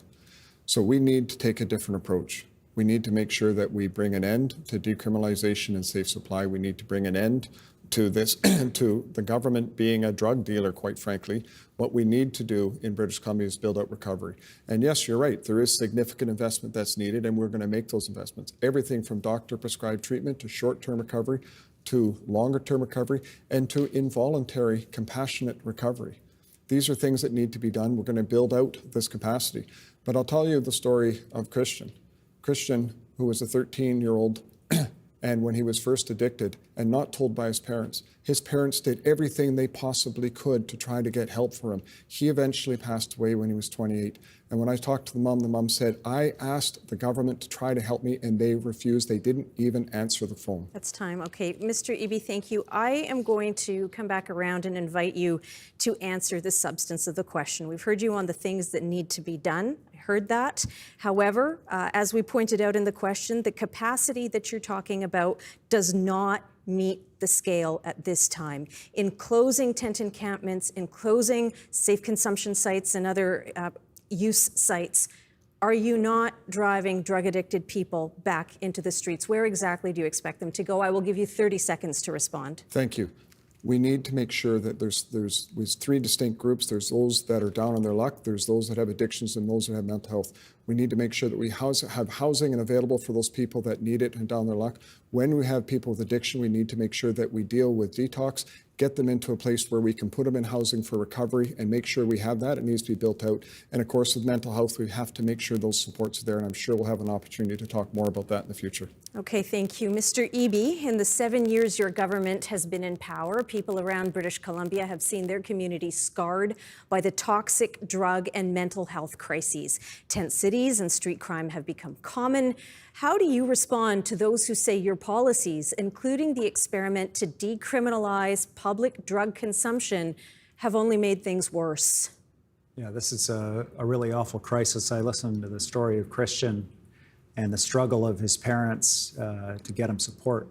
So we need to take a different approach. We need to make sure that we bring an end to decriminalization and safe supply. We need to bring an end to this, to the government being a drug dealer, quite frankly. What we need to do in British Columbia is build out recovery. And yes, you're right, there is significant investment that's needed, and we're going to make those investments. Everything from doctor-prescribed treatment to short-term recovery to longer-term recovery and to involuntary, compassionate recovery. These are things that need to be done. We're going to build out this capacity. But I'll tell you the story of Christian, who was a 13-year-old, and when he was first addicted and not told by his parents did everything they possibly could to try to get help for him. He eventually passed away when he was 28. And when I talked to the mom said, I asked the government to try to help me and they refused. They didn't even answer the phone. That's time. Okay, Mr. Eby, thank you. I am going to come back around and invite you to answer the substance of the question. We've heard you on the things that need to be done. Heard that. However, as we pointed out in the question, the capacity that you're talking about does not meet the scale at this time. In closing tent encampments, in closing safe consumption sites and other use sites, are you not driving drug-addicted people back into the streets? Where exactly do you expect them to go? I will give you 30 seconds to respond. Thank you. We need to make sure that there's three distinct groups. There's those that are down on their luck, there's those that have addictions, and those that have mental health. We need to make sure that we have housing and available for those people that need it and down their luck. When we have people with addiction, we need to make sure that we deal with detox, get them into a place where we can put them in housing for recovery and make sure we have that. It needs to be built out. And of course, with mental health, we have to make sure those supports are there. And I'm sure we'll have an opportunity to talk more about that in the future. Okay, thank you. Mr. Eby, in the 7 years your government has been in power, people around British Columbia have seen their communities scarred by the toxic drug and mental health crises. Tent cities and street crime have become common. How do you respond to those who say your policies, including the experiment to decriminalize public drug consumption, have only made things worse? Yeah, this is a really awful crisis. I listened to the story of Christian and the struggle of his parents to get him support.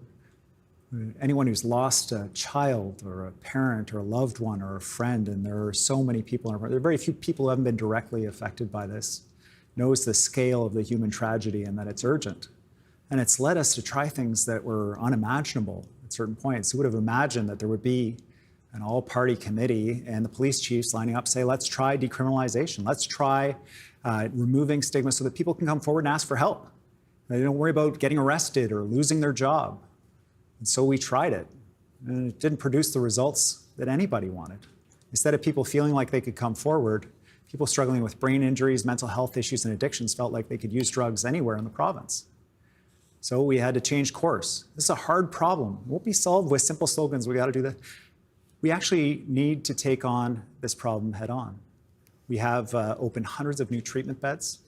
Anyone who's lost a child or a parent or a loved one or a friend, and there are so many people, there are very few people who haven't been directly affected by this, knows the scale of the human tragedy and that it's urgent. And it's led us to try things that were unimaginable at certain points. Who would have imagined that there would be an all-party committee and the police chiefs lining up say, let's try decriminalization. Let's try removing stigma so that people can come forward and ask for help. They don't worry about getting arrested or losing their job. And so we tried it, and it didn't produce the results that anybody wanted. Instead of people feeling like they could come forward, people struggling with brain injuries, mental health issues, and addictions felt like they could use drugs anywhere in the province. So we had to change course. This is a hard problem. It won't be solved with simple slogans. We got to do that. We actually need to take on this problem head on. We have opened hundreds of new treatment beds.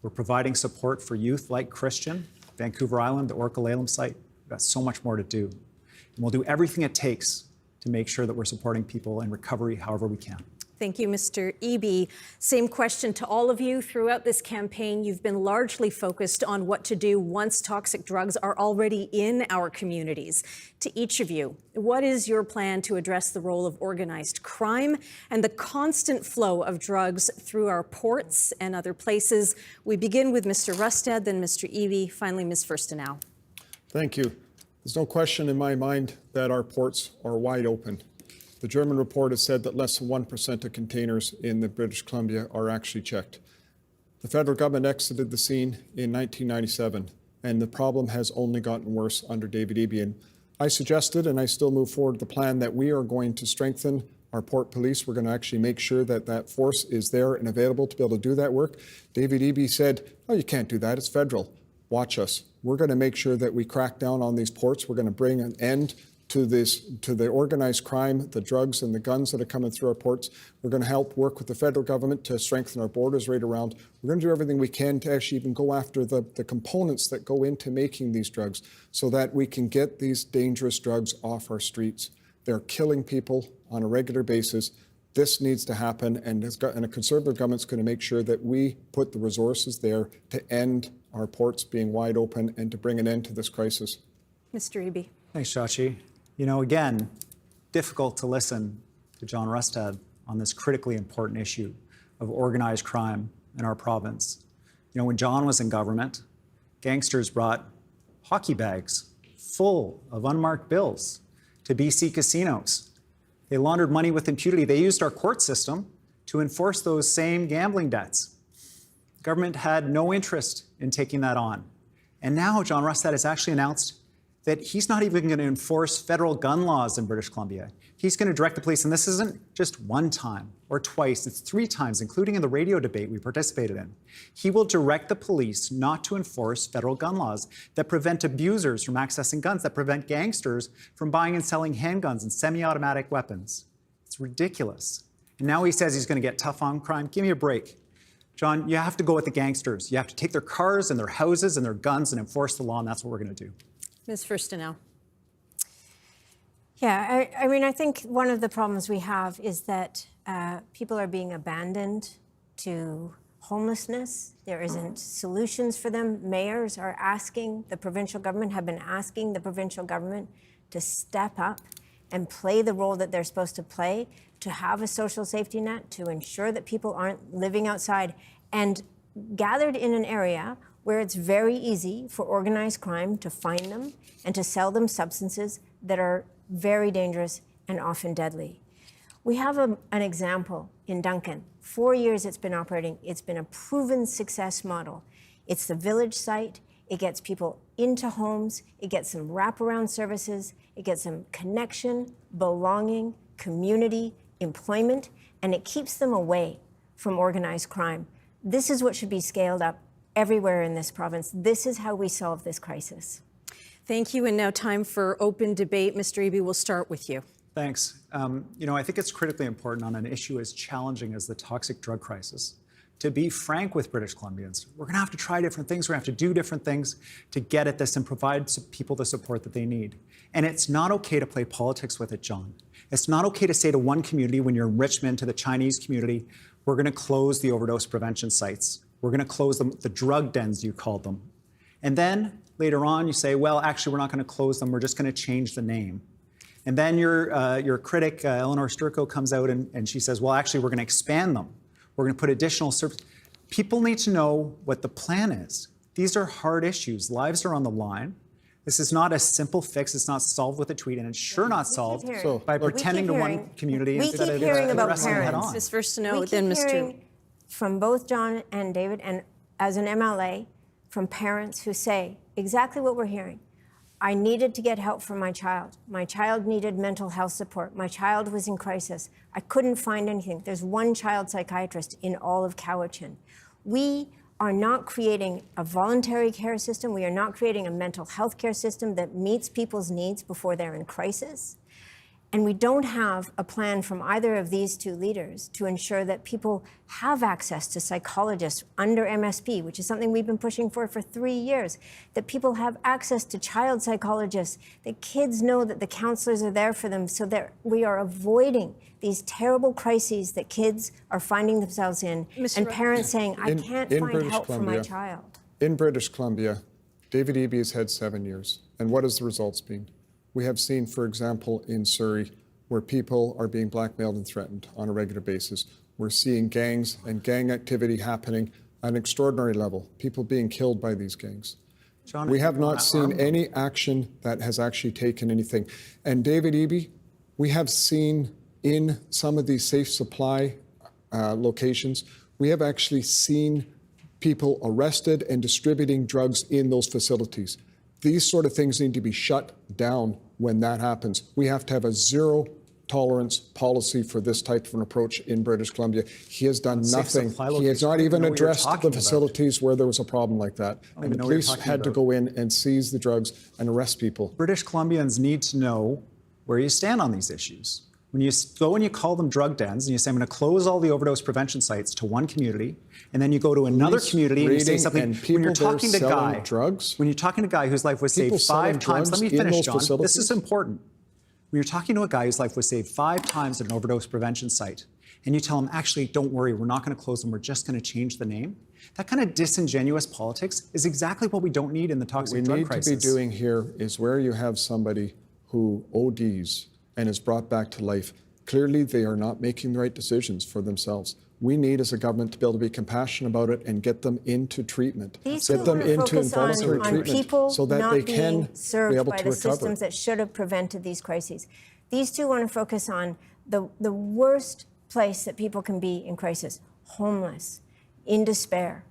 We're providing support for youth like Christian, Vancouver Island, the Orca-Lalem site. We've got so much more to do. And we'll do everything it takes to make sure that we're supporting people in recovery however we can. Thank you, Mr. Eby. Same question to all of you. Throughout this campaign, you've been largely focused on what to do once toxic drugs are already in our communities. To each of you, what is your plan to address the role of organized crime and the constant flow of drugs through our ports and other places? We begin with Mr. Rustad, then Mr. Eby, finally Ms. Furstenau. Thank you. There's no question in my mind that our ports are wide open. The German report has said that less than 1% of containers in the British Columbia are actually checked. The federal government exited the scene in 1997. and the problem has only gotten worse under David Eby. And I suggested, and I still move forward the plan, that we are going to strengthen our port police. We're going to actually make sure that that force is there and available to be able to do that work. David Eby said, oh, you can't do that. It's federal. Watch us. We're going to make sure that we crack down on these ports. We're going to bring an end to the organized crime, the drugs and the guns that are coming through our ports. We're going to help work with the federal government to strengthen our borders right around. We're going to do everything we can to actually even go after the components that go into making these drugs so that we can get these dangerous drugs off our streets. They're killing people on a regular basis. This needs to happen, and a Conservative government's going to make sure that we put the resources there to end our ports being wide open and to bring an end to this crisis. Mr. Eby. Thanks, Shachi. You know, again, difficult to listen to John Rustad on this critically important issue of organized crime in our province. You know, when John was in government, gangsters brought hockey bags full of unmarked bills to BC casinos. They laundered money with impunity. They used our court system to enforce those same gambling debts. The government had no interest in taking that on. And now John Rustad has actually announced that he's not even going to enforce federal gun laws in British Columbia. He's going to direct the police, and this isn't just one time or twice, it's 3 times, including in the radio debate we participated in. He will direct the police not to enforce federal gun laws that prevent abusers from accessing guns, that prevent gangsters from buying and selling handguns and semi-automatic weapons. It's ridiculous. And now he says he's going to get tough on crime. Give me a break. John, you have to go with the gangsters. You have to take their cars and their houses and their guns and enforce the law, and that's what we're going to do. Ms. Furstenau. Yeah, I mean, I think one of the problems we have is that people are being abandoned to homelessness. There isn't solutions for them. Mayors are asking, the provincial government have been asking the provincial government to step up and play the role that they're supposed to play, to have a social safety net, to ensure that people aren't living outside and gathered in an area where it's very easy for organized crime to find them and to sell them substances that are very dangerous and often deadly. We have an example in Duncan. 4 years it's been operating. It's been a proven success model. It's the village site. It gets people into homes. It gets them wraparound services. It gets them connection, belonging, community, employment, and it keeps them away from organized crime. This is what should be scaled up everywhere in this province. This is how we solve this crisis. Thank you. And now time for open debate. Mr. Eby, we'll start with you. Thanks. You know, I think it's critically important on an issue as challenging as the toxic drug crisis to be frank with British Columbians. We're going to have to try different things. We're going to have to do different things to get at this and provide people the support that they need. And it's not okay to play politics with it, John. It's not okay to say to one community when you're in Richmond, to the Chinese community, we're going to close the overdose prevention sites. We're going to close them, the drug dens, you called them. And then later on, you say, well, actually, we're not going to close them. We're just going to change the name. And then your critic, Eleanor Sturko, comes out and she says, well, actually, we're going to expand them. We're going to put additional services. People need to know what the plan is. These are hard issues. Lives are on the line. This is not a simple fix. It's not solved with a tweet, and it's sure not solved by pretending to one community instead of addressing it head on. Ms. Furstenau, then Mr. From both John and David, and as an MLA, from parents who say exactly what we're hearing. I needed to get help for my child. My child needed mental health support. My child was in crisis. I couldn't find anything. There's one child psychiatrist in all of Cowichan. We are not creating a voluntary care system. We are not creating a mental health care system that meets people's needs before they're in crisis. And we don't have a plan from either of these two leaders to ensure that people have access to psychologists under MSP, which is something we've been pushing for 3 years, that people have access to child psychologists, that kids know that the counselors are there for them, so that we are avoiding these terrible crises that kids are finding themselves in, and parents saying, I can't find help for my child. In British Columbia, David Eby has had 7 years. And what has the results been? We have seen, for example, in Surrey, where people are being blackmailed and threatened on a regular basis. We're seeing gangs and gang activity happening at an extraordinary level, people being killed by these gangs. John, we have not seen any action that has actually taken anything. And David Eby, we have seen in some of these safe supply locations, we have actually seen people arrested and distributing drugs in those facilities. These sort of things need to be shut down when that happens. We have to have a zero tolerance policy for this type of an approach in British Columbia. He has done nothing. He has not even addressed the facilities where there was a problem like that. And the police had to go in and seize the drugs and arrest people. British Columbians need to know where you stand on these issues. When you go and you call them drug dens and you say, I'm going to close all the overdose prevention sites to one community, and then you go to another community and you say something, when you're talking to a guy whose life was saved 5 times, let me finish, John, this is important. When you're talking to a guy whose life was saved 5 times at an overdose prevention site, and you tell him, actually, don't worry, we're not going to close them, we're just going to change the name, that kind of disingenuous politics is exactly what we don't need in the toxic drug crisis. What we need to be doing here is where you have somebody who ODs and is brought back to life, clearly they are not making the right decisions for themselves. We need, as a government, to be able to be compassionate about it and get them into treatment. Get them into involuntary treatment so that they can be able to recover. Systems that should have prevented these crises. These two want to focus on the worst place that people can be in crisis: homeless, in despair,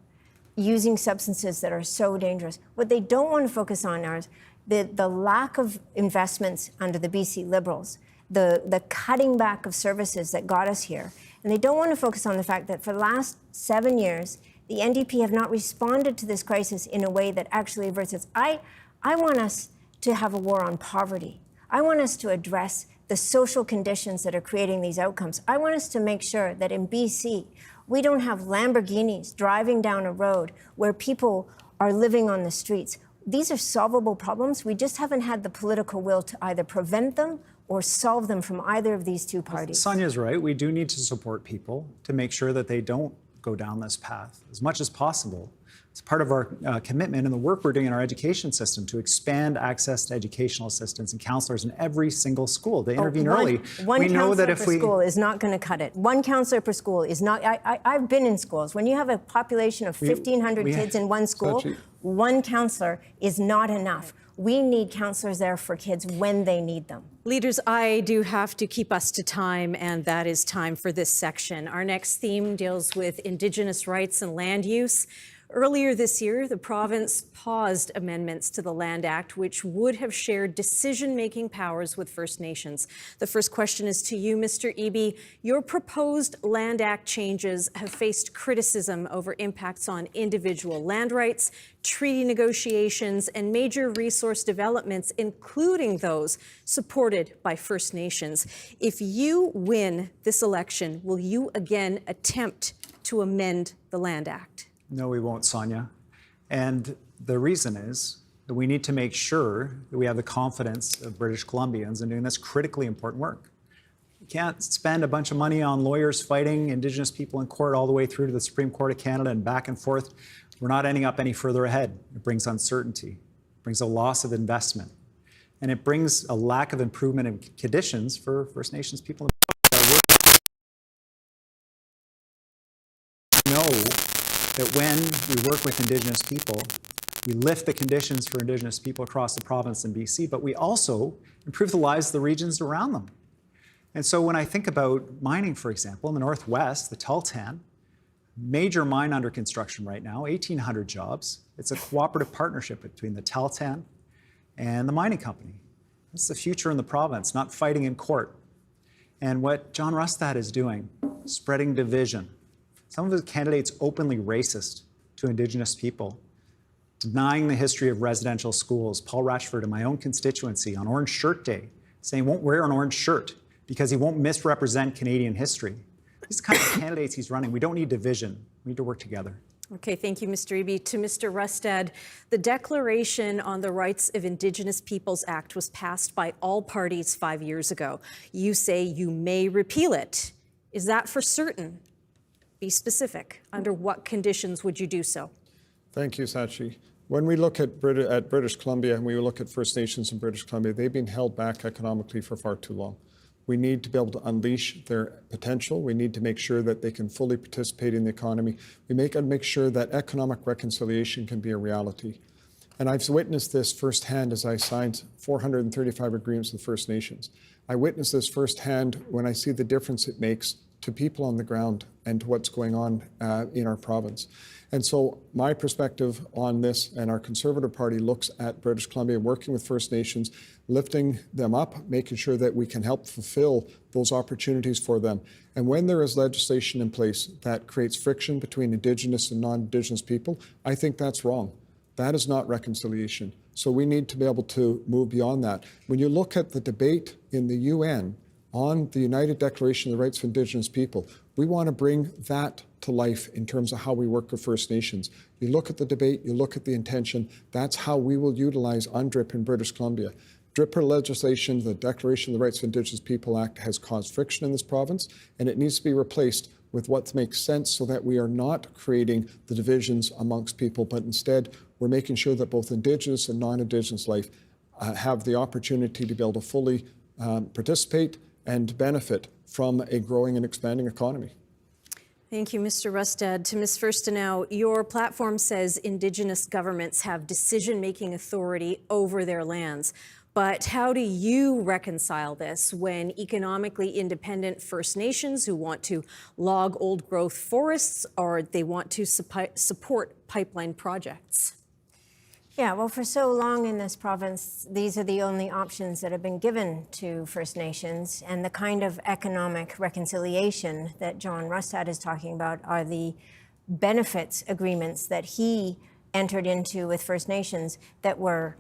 using substances that are so dangerous. What they don't want to focus on are the lack of investments under the BC Liberals, the cutting back of services that got us here. And they don't want to focus on the fact that for the last 7 years, the NDP have not responded to this crisis in a way that actually averts it. I want us to have a war on poverty. I want us to address the social conditions that are creating these outcomes. I want us to make sure that in BC, we don't have Lamborghinis driving down a road where people are living on the streets. These are solvable problems. We just haven't had the political will to either prevent them or solve them from either of these two parties. Sonia's right. We do need to support people to make sure that they don't go down this path as much as possible. It's part of our commitment and the work we're doing in our education system to expand access to educational assistants and counselors in every single school to intervene early. One counselor per school is not going to cut it. One counselor per school is not. I've been in schools. When you have a population of 1,500 kids in one school, one counselor is not enough. We need counselors there for kids when they need them. Leaders, I do have to keep us to time, and that is time for this section. Our next theme deals with Indigenous rights and land use. Earlier this year, the province paused amendments to the Land Act, which would have shared decision-making powers with First Nations. The first question is to you, Mr. Eby. Your proposed Land Act changes have faced criticism over impacts on individual land rights, treaty negotiations, and major resource developments, including those supported by First Nations. If you win this election, will you again attempt to amend the Land Act? No, we won't, Sonia. And the reason is that we need to make sure that we have the confidence of British Columbians in doing this critically important work. We can't spend a bunch of money on lawyers fighting Indigenous people in court all the way through to the Supreme Court of Canada and back and forth. We're not ending up any further ahead. It brings uncertainty, it brings a loss of investment, and it brings a lack of improvement in conditions for First Nations people. That when we work with Indigenous people, we lift the conditions for Indigenous people across the province in BC, but we also improve the lives of the regions around them. And so when I think about mining, for example, in the Northwest, the Tahltan, major mine under construction right now, 1,800 jobs. It's a cooperative partnership between the Tahltan and the mining company. It's the future in the province, not fighting in court. And what John Rustad is doing, spreading division. Some of his candidates openly racist to Indigenous people, denying the history of residential schools. Paul Ratchford in my own constituency on Orange Shirt Day saying he won't wear an orange shirt because he won't misrepresent Canadian history. These are the kind of candidates he's running. We don't need division. We need to work together. Okay, thank you, Mr. Eby. To Mr. Rustad, the Declaration on the Rights of Indigenous Peoples Act was passed by all parties 5 years ago. You say you may repeal it. Is that for certain? Be specific. Under what conditions would you do so? Thank you, Sachi. When we look at British Columbia and we look at First Nations in British Columbia, they've been held back economically for far too long. We need to be able to unleash their potential. We need to make sure that they can fully participate in the economy. We make sure that economic reconciliation can be a reality. And I've witnessed this firsthand as I signed 435 agreements with First Nations. I witnessed this firsthand when I see the difference it makes to people on the ground and to what's going on in our province. And so my perspective on this, and our Conservative Party looks at British Columbia, working with First Nations, lifting them up, making sure that we can help fulfill those opportunities for them. And when there is legislation in place that creates friction between Indigenous and non-Indigenous people, I think that's wrong. That is not reconciliation. So we need to be able to move beyond that. When you look at the debate in the UN on the United Declaration of the Rights of Indigenous People, we want to bring that to life in terms of how we work with First Nations. You look at the debate, you look at the intention, that's how we will utilize UNDRIP in British Columbia. DRIPper legislation, the Declaration of the Rights of Indigenous People Act, has caused friction in this province, and it needs to be replaced with what makes sense so that we are not creating the divisions amongst people, but instead we're making sure that both Indigenous and non-Indigenous life have the opportunity to be able to fully participate and benefit from a growing and expanding economy. Thank you, Mr. Rustad. To Ms. Firstenow, your platform says Indigenous governments have decision-making authority over their lands. But how do you reconcile this when economically independent First Nations who want to log old-growth forests, or they want to support pipeline projects? Yeah, well, for so long in this province, these are the only options that have been given to First Nations, and the kind of economic reconciliation that John Rustad is talking about are the benefits agreements that he entered into with First Nations that were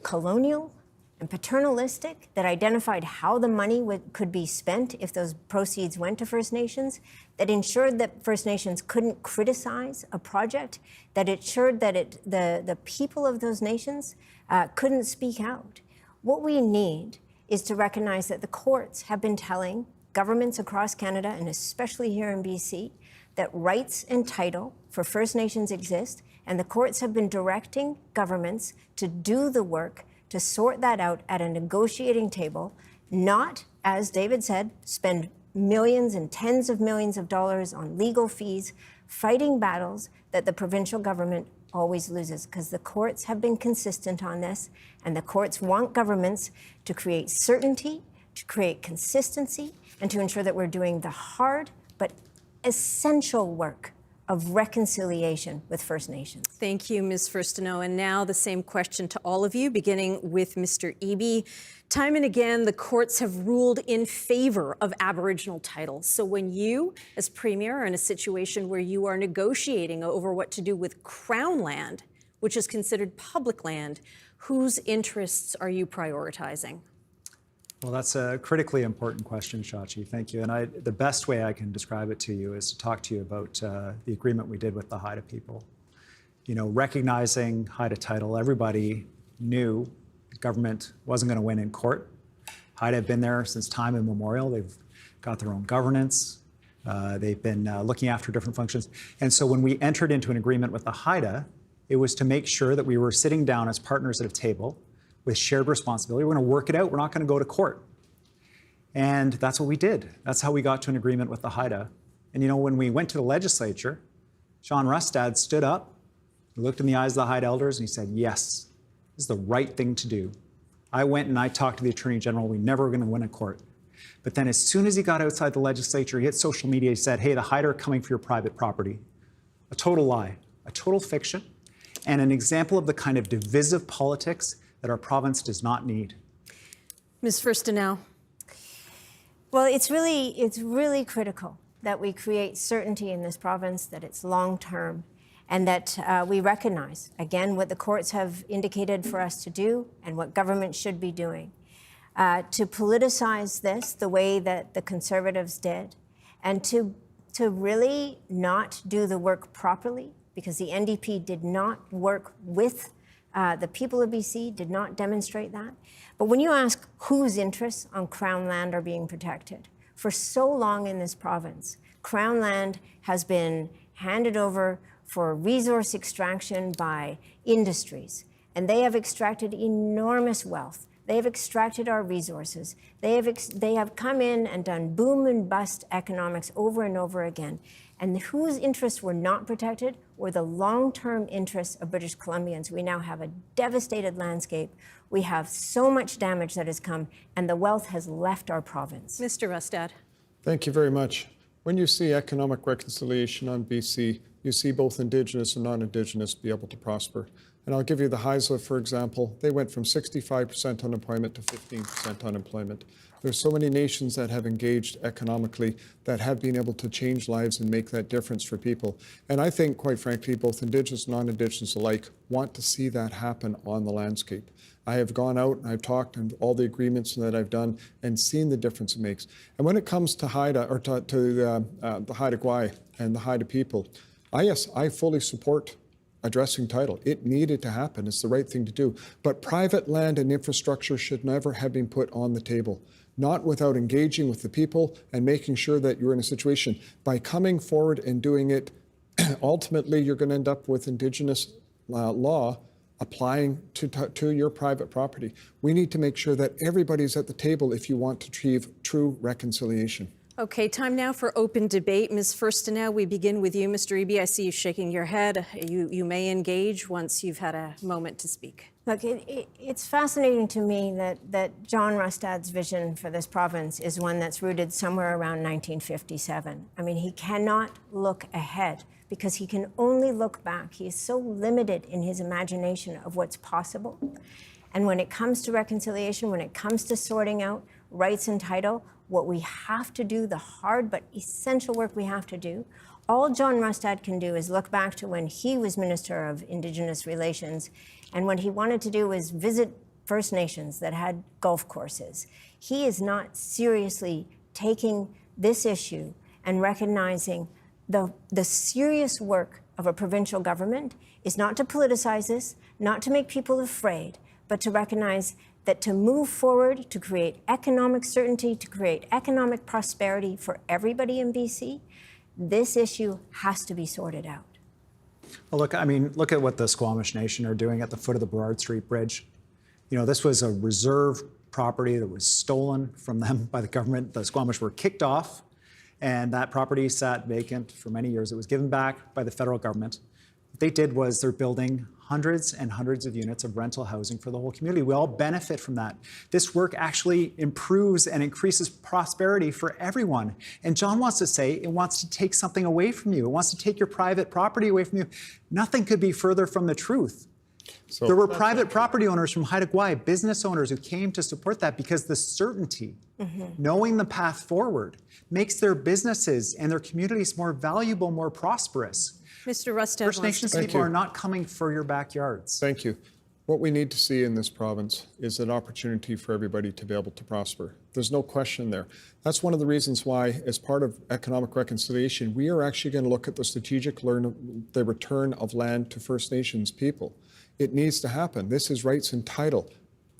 colonial and paternalistic, that identified how the money could be spent if those proceeds went to First Nations, that ensured that First Nations couldn't criticize a project, that ensured that the people of those nations couldn't speak out. What we need is to recognize that the courts have been telling governments across Canada, and especially here in BC, that rights and title for First Nations exist, and the courts have been directing governments to do the work to sort that out at a negotiating table, not, as David said, spend millions and tens of millions of dollars on legal fees, fighting battles that the provincial government always loses, because the courts have been consistent on this, and the courts want governments to create certainty, to create consistency, and to ensure that we're doing the hard but essential work of reconciliation with First Nations. Thank you, Ms. Firstenow. And now the same question to all of you, beginning with Mr. Eby. Time and again, the courts have ruled in favor of Aboriginal title. So when you, as Premier, are in a situation where you are negotiating over what to do with Crown land, which is considered public land, whose interests are you prioritizing? Well, that's a critically important question, Shachi. Thank you. And the best way I can describe it to you is to talk to you about the agreement we did with the Haida people. You know, recognizing Haida title, everybody knew the government wasn't going to win in court. Haida have been there since time immemorial. They've got their own governance. They've been looking after different functions. And so when we entered into an agreement with the Haida, it was to make sure that we were sitting down as partners at a table with shared responsibility. We're going to work it out. We're not going to go to court. And that's what we did. That's how we got to an agreement with the Haida. And you know, when we went to the legislature, John Rustad stood up, he looked in the eyes of the Haida elders, and he said, yes, this is the right thing to do. I went and I talked to the Attorney General. We never were going to win in court. But then as soon as he got outside the legislature, he hit social media, he said, hey, the Haida are coming for your private property. A total lie, a total fiction, and an example of the kind of divisive politics that our province does not need. Ms. Firstenow. Well, it's really critical that we create certainty in this province, that it's long-term, and that we recognize, again, what the courts have indicated for us to do and what government should be doing. To politicize this the way that the Conservatives did, and to really not do the work properly, because the NDP did not work with the people of BC, did not demonstrate that. But when you ask whose interests on Crown land are being protected, for so long in this province, Crown land has been handed over for resource extraction by industries, and they have extracted enormous wealth. They have extracted our resources. They have come in and done boom and bust economics over and over again. And whose interests were not protected were the long-term interests of British Columbians. We now have a devastated landscape. We have so much damage that has come, and the wealth has left our province. Mr. Rustad. Thank you very much. When you see economic reconciliation on BC, you see both Indigenous and non-Indigenous be able to prosper. And I'll give you the Haisla, for example. They went from 65% unemployment to 15% unemployment. There's so many nations that have engaged economically that have been able to change lives and make that difference for people. And I think, quite frankly, both Indigenous and non-Indigenous alike want to see that happen on the landscape. I have gone out and I've talked and all the agreements that I've done and seen the difference it makes. And when it comes to Haida, or to the Haida Gwaii and the Haida people, I fully support addressing title. It needed to happen. It's the right thing to do. But private land and infrastructure should never have been put on the table. Not without engaging with the people and making sure that you're in a situation. By coming forward and doing it, ultimately you're going to end up with Indigenous law applying to your private property. We need to make sure that everybody's at the table if you want to achieve true reconciliation. Okay, time now for open debate. Ms. Firstenow, we begin with you. Mr. Eby, I see you shaking your head. You may engage once you've had a moment to speak. Look, it's fascinating to me that John Rustad's vision for this province is one that's rooted somewhere around 1957. I mean, he cannot look ahead because he can only look back. He is so limited in his imagination of what's possible. And when it comes to reconciliation, when it comes to sorting out rights and title, what we have to do, the hard but essential work we have to do, all John Rustad can do is look back to when he was Minister of Indigenous Relations, and what he wanted to do was visit First Nations that had golf courses. He is not seriously taking this issue and recognizing the serious work of a provincial government is not to politicize this, not to make people afraid, but to recognize that to move forward, to create economic certainty, to create economic prosperity for everybody in BC, this issue has to be sorted out. Well, look at what the Squamish Nation are doing at the foot of the Burrard Street Bridge. You know, this was a reserve property that was stolen from them by the government. The Squamish were kicked off, and that property sat vacant for many years. It was given back by the federal government. What they did was they're building hundreds and hundreds of units of rental housing for the whole community. We all benefit from that. This work actually improves and increases prosperity for everyone. And John wants to say it wants to take something away from you. It wants to take your private property away from you. Nothing could be further from the truth. So, there were private property owners from Haida Gwaii, business owners who came to support that because the certainty, knowing the path forward, makes their businesses and their communities more valuable, more prosperous. Mr. Rustad, First Nations people are not coming for your backyards. Thank you. What we need to see in this province is an opportunity for everybody to be able to prosper. There's no question there. That's one of the reasons why, as part of economic reconciliation, we are actually going to look at the strategic the return of land to First Nations people. It needs to happen. This is rights and title.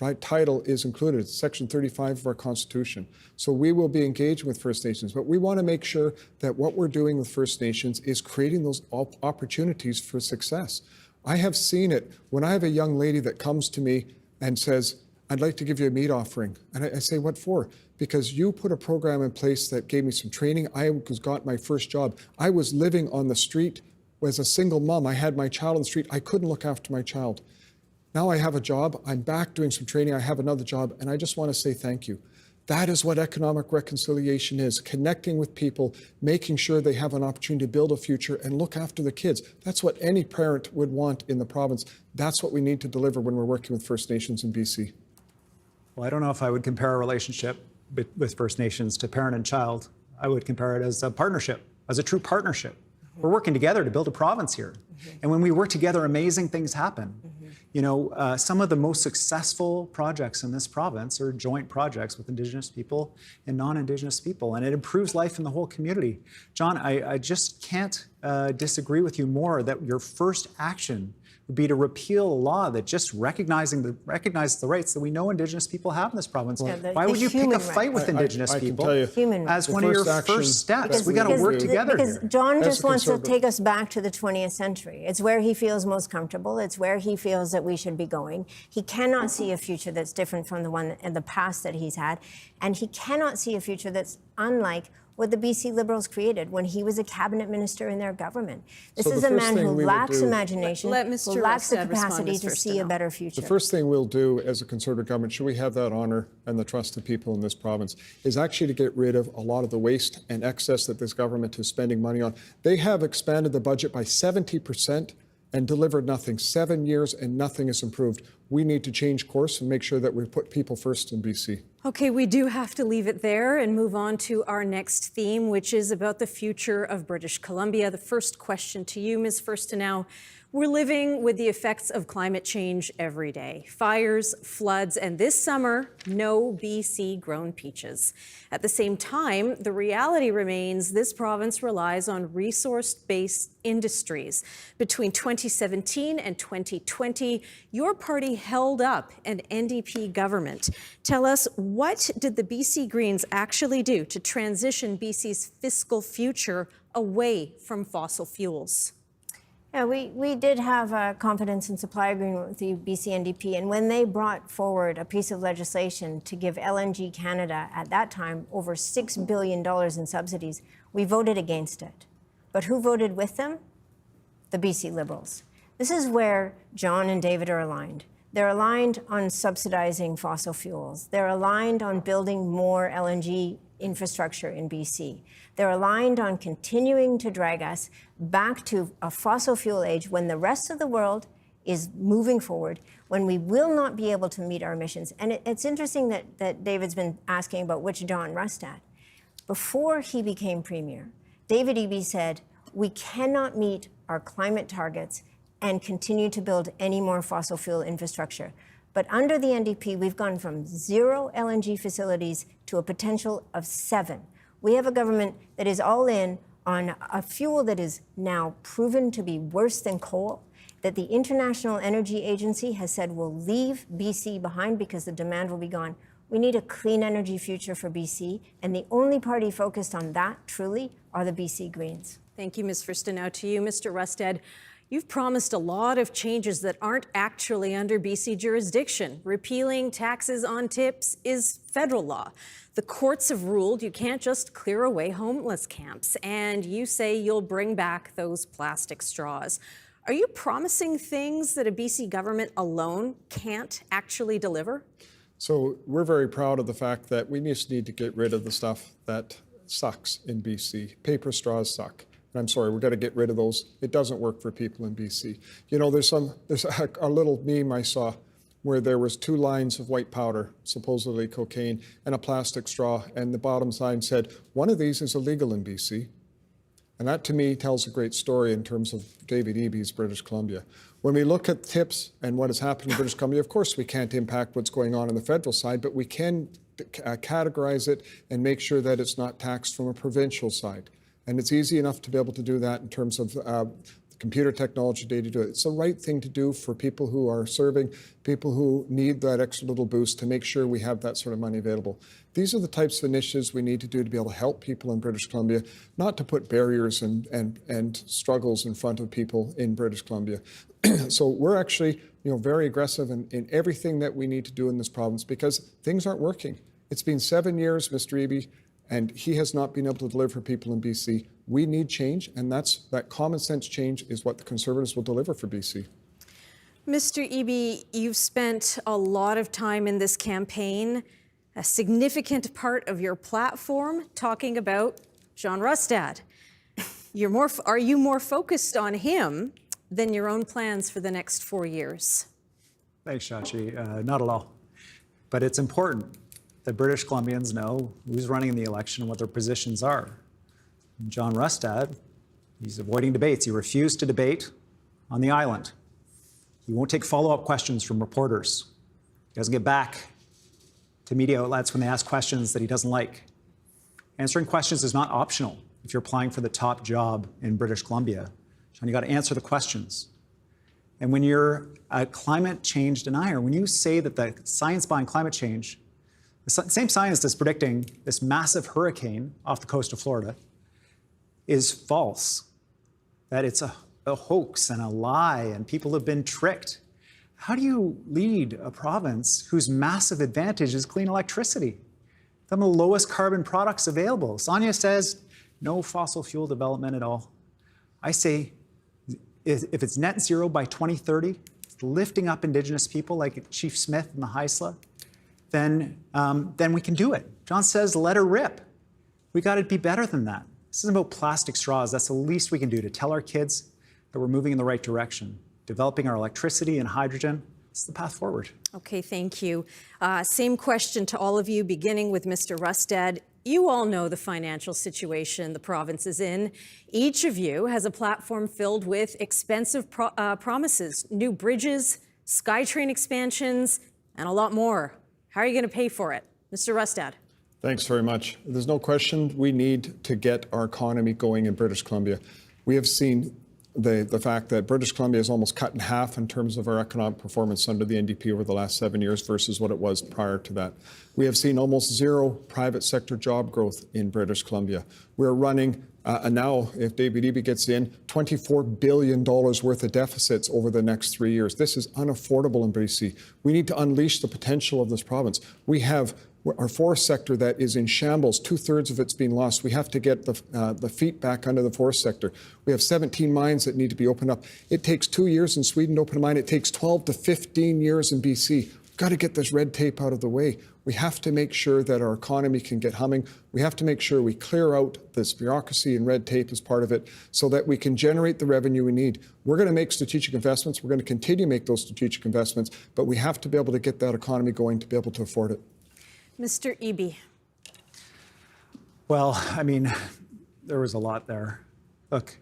Right, title is included. It's Section 35 of our Constitution. So we will be engaging with First Nations, but we want to make sure that what we're doing with First Nations is creating those opportunities for success. I have seen it when I have a young lady that comes to me and says, I'd like to give you a meat offering. And I say, what for? Because you put a program in place that gave me some training. I got my first job. I was living on the street as a single mom. I had my child on the street. I couldn't look after my child. Now I have a job, I'm back doing some training, I have another job, and I just want to say thank you. That is what economic reconciliation is, connecting with people, making sure they have an opportunity to build a future and look after the kids. That's what any parent would want in the province. That's what we need to deliver when we're working with First Nations in BC. Well, I don't know if I would compare a relationship with First Nations to parent and child. I would compare it as a partnership, as a true partnership. We're working together to build a province here. And when we work together, amazing things happen. You know, some of the most successful projects in this province are joint projects with Indigenous people and non-Indigenous people, and it improves life in the whole community. John, I just can't disagree with you more that your first action would be to repeal a law that just recognizes the rights that we know Indigenous people have in this province. Why would you pick a fight with Indigenous people as one of your first steps? We got to work together because here. John just wants to take us back to the 20th century. It's where he feels most comfortable. It's where he feels that we should be going. He cannot see a future that's different from the one in the past that he's had, and he cannot see a future that's unlike what the BC Liberals created when he was a cabinet minister in their government. This So is the a first man thing who we will lacks do- imagination, Let who Mr. lacks the Rustad respond, capacity Ms. to see a Firstenow. better future. The first thing we'll do as a Conservative government, should we have that honour and the trust of people in this province, is actually to get rid of a lot of the waste and excess that this government is spending money on. They have expanded the budget by 70% and delivered nothing. 7 years and nothing has improved. We need to change course and make sure that we put people first in BC. Okay, we do have to leave it there and move on to our next theme, which is about the future of British Columbia. The first question to you, Ms. Firstenow. We're living with the effects of climate change every day. Fires, floods, and this summer, no BC-grown peaches. At the same time, the reality remains this province relies on resource-based industries. Between 2017 and 2020, your party held up an NDP government. Tell us, what did the BC Greens actually do to transition BC's fiscal future away from fossil fuels? Yeah, we did have a confidence in supply agreement with the BC NDP, and when they brought forward a piece of legislation to give LNG Canada, at that time, over $6 billion in subsidies, we voted against it. But who voted with them? The BC Liberals. This is where John and David are aligned. They're aligned on subsidizing fossil fuels. They're aligned on building more LNG infrastructure in BC. They're aligned on continuing to drag us back to a fossil fuel age when the rest of the world is moving forward, when we will not be able to meet our emissions. And it's interesting that David's been asking about which John Rustad. Before he became Premier, David Eby said, we cannot meet our climate targets and continue to build any more fossil fuel infrastructure. But under the NDP, we've gone from 0 LNG facilities to a potential of 7. We have a government that is all in on a fuel that is now proven to be worse than coal, that the International Energy Agency has said will leave BC behind because the demand will be gone. We need a clean energy future for BC, and the only party focused on that, truly, are the BC Greens. Thank you, Ms. Firstenow. To you, Mr. Rustad. You've promised a lot of changes that aren't actually under BC jurisdiction. Repealing taxes on tips is federal law. The courts have ruled you can't just clear away homeless camps, and you say you'll bring back those plastic straws. Are you promising things that a BC government alone can't actually deliver? So we're very proud of the fact that we just need to get rid of the stuff that sucks in BC. Paper straws suck. I'm sorry, we've got to get rid of those. It doesn't work for people in BC. You know, there's a little meme I saw where there was 2 lines of white powder, supposedly cocaine, and a plastic straw, and the bottom sign said, one of these is illegal in BC. And that, to me, tells a great story in terms of David Eby's British Columbia. When we look at tips and what has happened in British Columbia, of course, we can't impact what's going on the federal side, but we can categorize it and make sure that it's not taxed from a provincial side. And it's easy enough to be able to do that in terms of computer technology today to do it. It's the right thing to do for people who are serving, people who need that extra little boost to make sure we have that sort of money available. These are the types of initiatives we need to do to be able to help people in British Columbia, not to put barriers and struggles in front of people in British Columbia. So we're actually, very aggressive in everything that we need to do in this province because things aren't working. It's been 7 years, Mr. Eby, and he has not been able to deliver for people in BC. We need change, and that common sense change is what the Conservatives will deliver for BC. Mr. Eby, you've spent a lot of time in this campaign, a significant part of your platform talking about John Rustad. Are you more focused on him than your own plans for the next 4 years? Thanks, Shachi. Not at all. But it's important that British Columbians know who's running in the election and what their positions are. And John Rustad, he's avoiding debates. He refused to debate on the island. He won't take follow-up questions from reporters. He doesn't get back to media outlets when they ask questions that he doesn't like. Answering questions is not optional if you're applying for the top job in British Columbia. John, you got to answer the questions. And when you're a climate change denier, when you say that the science behind climate change, the same science that's predicting this massive hurricane off the coast of Florida, is false, that it's a hoax and a lie and people have been tricked. How do you lead a province whose massive advantage is clean electricity? some of the lowest carbon products available. Sonia says no fossil fuel development at all. I say if it's net zero by 2030, lifting up Indigenous people like Chief Smith and the Haisla, then we can do it. John says let her rip. We got to be better than that. This isn't about plastic straws. That's the least we can do to tell our kids that we're moving in the right direction. Developing our electricity and hydrogen, it's the path forward. Okay, thank you. Same question to all of you, beginning with Mr. Rustad. You all know the financial situation the province is in. Each of you has a platform filled with expensive promises, new bridges, SkyTrain expansions, and a lot more. How are you going to pay for it? Mr. Rustad. Thanks very much. There's no question we need to get our economy going in British Columbia. We have seen the fact that British Columbia is almost cut in half in terms of our economic performance under the NDP over the last 7 years versus what it was prior to that. We have seen almost zero private sector job growth in British Columbia. We're running, and now if David Eby gets in, $24 billion worth of deficits over the next 3 years. This is unaffordable in BC. We need to unleash the potential of this province. We have our forest sector that is in shambles. 2/3 of it's being lost. We have to get the feet back under the forest sector. We have 17 mines that need to be opened up. It takes 2 years in Sweden to open a mine. It takes 12 to 15 years in BC. We've got to get this red tape out of the way. We have to make sure that our economy can get humming. We have to make sure we clear out this bureaucracy and red tape as part of it so that we can generate the revenue we need. We're going to make strategic investments. We're going to continue to make those strategic investments, but we have to be able to get that economy going to be able to afford it. Mr. Eby. Well, I mean, there was a lot there. Look,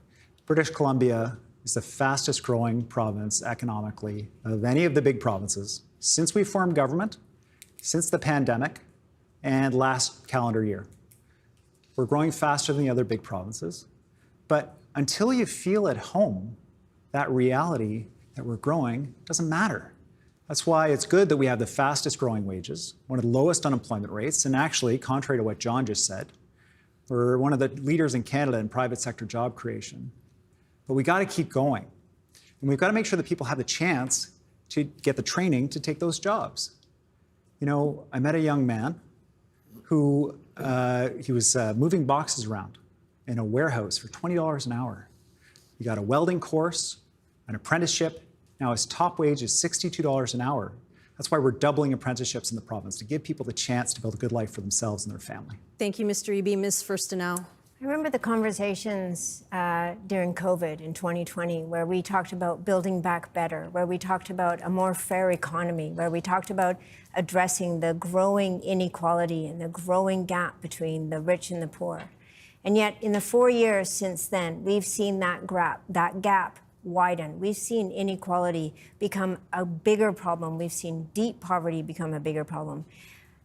British Columbia is the fastest growing province economically of any of the big provinces since we formed government, since the pandemic, and last calendar year. We're growing faster than the other big provinces. But until you feel at home, that reality that we're growing doesn't matter. That's why it's good that we have the fastest growing wages, one of the lowest unemployment rates, and actually, contrary to what John just said, we're one of the leaders in Canada in private sector job creation. But we got to keep going. And we've got to make sure that people have the chance to get the training to take those jobs. You know, I met a young man who he was moving boxes around in a warehouse for $20 an hour. He got a welding course, an apprenticeship. Now his top wage is $62 an hour. That's why we're doubling apprenticeships in the province, to give people the chance to build a good life for themselves and their family. Thank you, Mr. Eby. Ms. Furstenau. I remember the conversations during COVID in 2020 where we talked about building back better, where we talked about a more fair economy, where we talked about addressing the growing inequality and the growing gap between the rich and the poor. And yet, in the 4 years since then, we've seen that gap widen. We've seen inequality become a bigger problem. We've seen deep poverty become a bigger problem.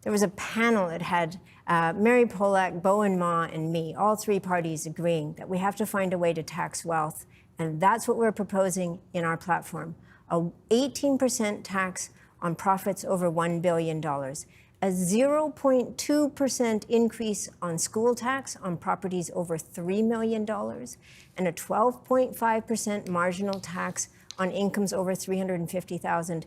There was a panel that had Mary Polak, Bowen Ma, and me, all three parties agreeing that we have to find a way to tax wealth. And that's what we're proposing in our platform. A 18% tax on profits over $1 billion. A 0.2% increase on school tax on properties over $3 million, and a 12.5% marginal tax on incomes over $350,000,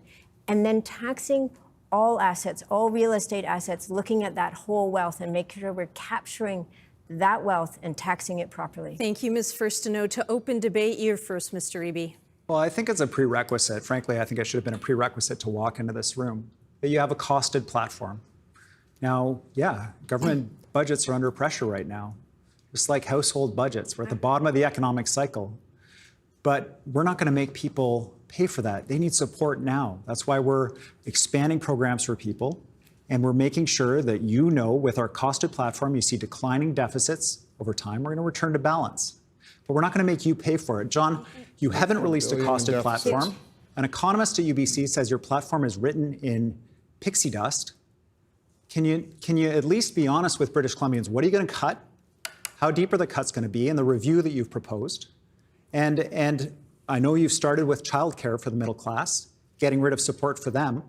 and then taxing all assets, all real estate assets, looking at that whole wealth and making sure we're capturing that wealth and taxing it properly. Thank you, Ms. Furstenau. To open debate, you're first, Mr. Eby. Well, I think it's a prerequisite. Frankly, I think it should have been a prerequisite to walk into this room, that you have a costed platform. Now, yeah, government budgets are under pressure right now, just like household budgets. We're at the bottom of the economic cycle. But we're not going to make people pay for that. They need support now. That's why we're expanding programs for people. And we're making sure that with our costed platform, you see declining deficits over time. We're going to return to balance. But we're not going to make you pay for it. John, you haven't released a costed platform. An economist at UBC says your platform is written in pixie dust. Can you at least be honest with British Columbians? What are you going to cut? How deep are the cuts going to be in the review that you've proposed? And I know you've started with childcare for the middle class, getting rid of support for them.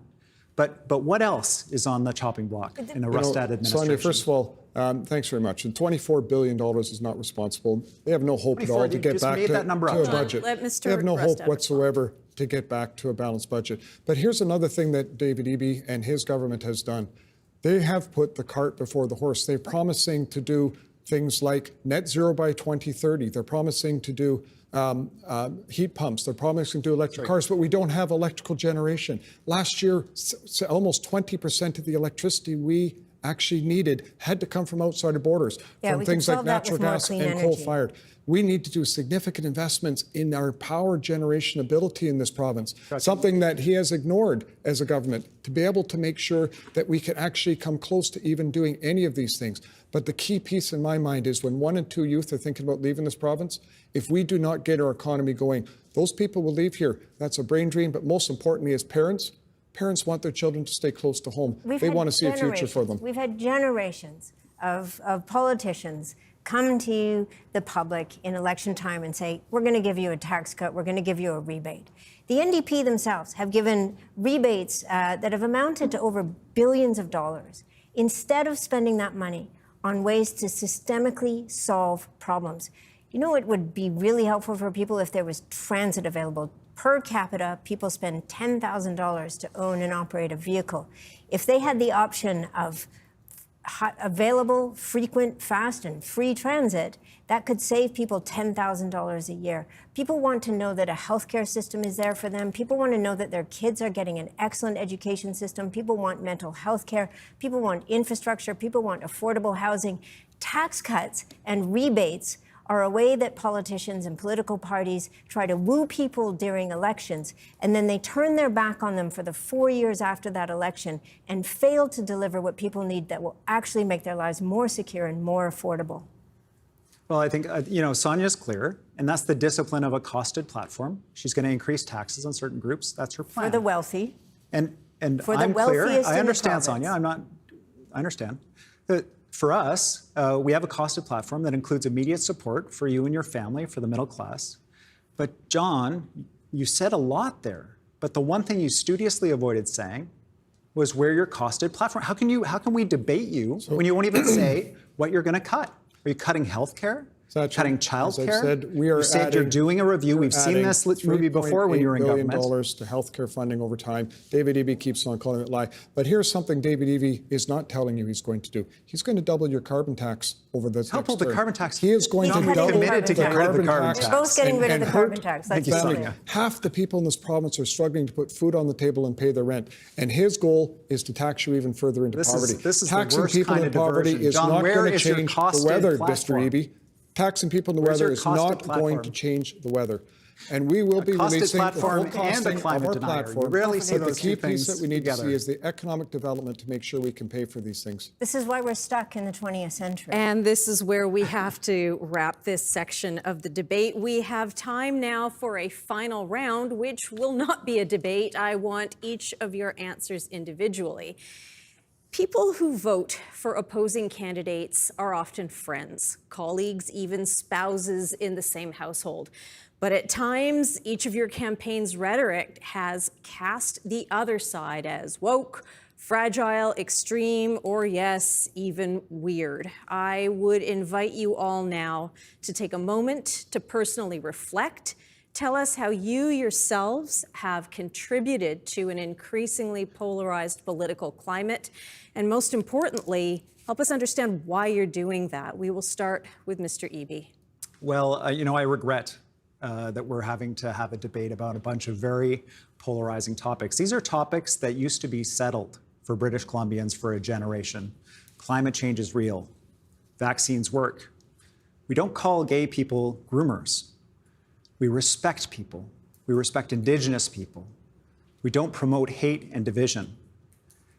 But what else is on the chopping block in the Rustad administration? Sonia, first of all, thanks very much. And $24 billion is not responsible. They have no hope at all to get back to a budget. They have no hope whatsoever to get back to a balanced budget. But here's another thing that David Eby and his government has done. They have put the cart before the horse. They're promising to do things like net zero by 2030. They're promising to do heat pumps. They're promising to do electric cars, but we don't have electrical generation. Last year, almost 20% of the electricity we actually needed had to come from outside of borders, from things like natural gas and coal-fired. We need to do significant investments in our power generation ability in this province, something that he has ignored as a government, to be able to make sure that we can actually come close to even doing any of these things. But the key piece in my mind is when 1 and 2 youth are thinking about leaving this province, if we do not get our economy going, those people will leave here. That's a brain drain, but most importantly, as parents want their children to stay close to home. They want to see a future for them. We've had generations of politicians come to the public in election time and say, we're going to give you a tax cut, we're going to give you a rebate. The NDP themselves have given rebates that have amounted to over billions of dollars, instead of spending that money on ways to systemically solve problems. You know, it would be really helpful for people if there was transit available. Per capita, people spend $10,000 to own and operate a vehicle. If they had the option of available, frequent, fast, and free transit, that could save people $10,000 a year. People want to know that a healthcare system is there for them. People want to know that their kids are getting an excellent education system. People want mental health care. People want infrastructure. People want affordable housing. Tax cuts and rebates are a way that politicians and political parties try to woo people during elections, and then they turn their back on them for the 4 years after that election and fail to deliver what people need that will actually make their lives more secure and more affordable. Well, I think, Sonia's clear, and that's the discipline of a costed platform. She's going to increase taxes on certain groups. That's her plan. For the wealthy. And for I'm the clear. wealthiest I understand, in the province. Sonia. I understand. For us, we have a costed platform that includes immediate support for you and your family, for the middle class. But John, you said a lot there. But the one thing you studiously avoided saying was where your costed platform. How can we debate you when you won't even say what you're going to cut? Are you cutting health care? Cutting childcare? You said you're doing a review. We've seen this movie before when you were in government. $3.8 billion to healthcare funding over time. David Eby keeps on calling it lie. But here's something David Eby is not telling you he's going to do. He's going to double your carbon tax over the next term. The carbon tax? He is going to double committed to get rid of the carbon tax. We're both getting rid of the carbon tax. Let's be clear. Half the people in this province are struggling to put food on the table and pay their rent. And his goal is to tax you even further into poverty. Taxing people in poverty is not going to change the weather, Mr. Eby. Taxing people in the weather is not going to change the weather. And we will be releasing the full costing of our platform. Rarely see but those the key two things piece that we need together. to see is the economic development to make sure we can pay for these things. This is why we're stuck in the 20th century. And this is where we have to wrap this section of the debate. We have time now for a final round, which will not be a debate. I want each of your answers individually. People who vote for opposing candidates are often friends, colleagues, even spouses in the same household. But at times, each of your campaign's rhetoric has cast the other side as woke, fragile, extreme, or yes, even weird. I would invite you all now to take a moment to personally reflect. Tell us how you yourselves have contributed to an increasingly polarized political climate. And most importantly, help us understand why you're doing that. We will start with Mr. Eby. Well, I regret that we're having to have a debate about a bunch of very polarizing topics. These are topics that used to be settled for British Columbians for a generation. Climate change is real. Vaccines work. We don't call gay people groomers. We respect people. We respect Indigenous people. We don't promote hate and division.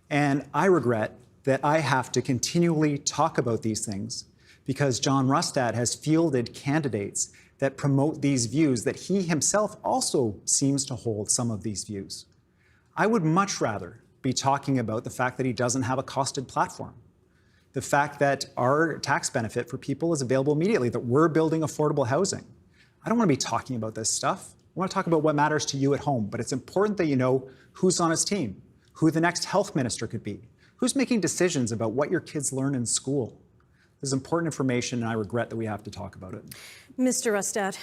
And I regret that I have to continually talk about these things because John Rustad has fielded candidates that promote these views that he himself also seems to hold some of these views. I would much rather be talking about the fact that he doesn't have a costed platform, the fact that our tax benefit for people is available immediately, that we're building affordable housing. I don't want to be talking about this stuff. I want to talk about what matters to you at home, but it's important that you know who's on his team, who the next health minister could be, who's making decisions about what your kids learn in school. This is important information, and I regret that we have to talk about it. Mr. Rustad.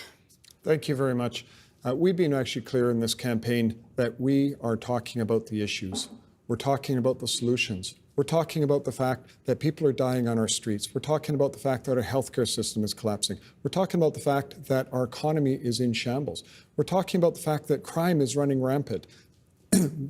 Thank you very much. We've been actually clear in this campaign that we are talking about the issues. We're talking about the solutions. We're talking about the fact that people are dying on our streets. We're talking about the fact that our healthcare system is collapsing. We're talking about the fact that our economy is in shambles. We're talking about the fact that crime is running rampant.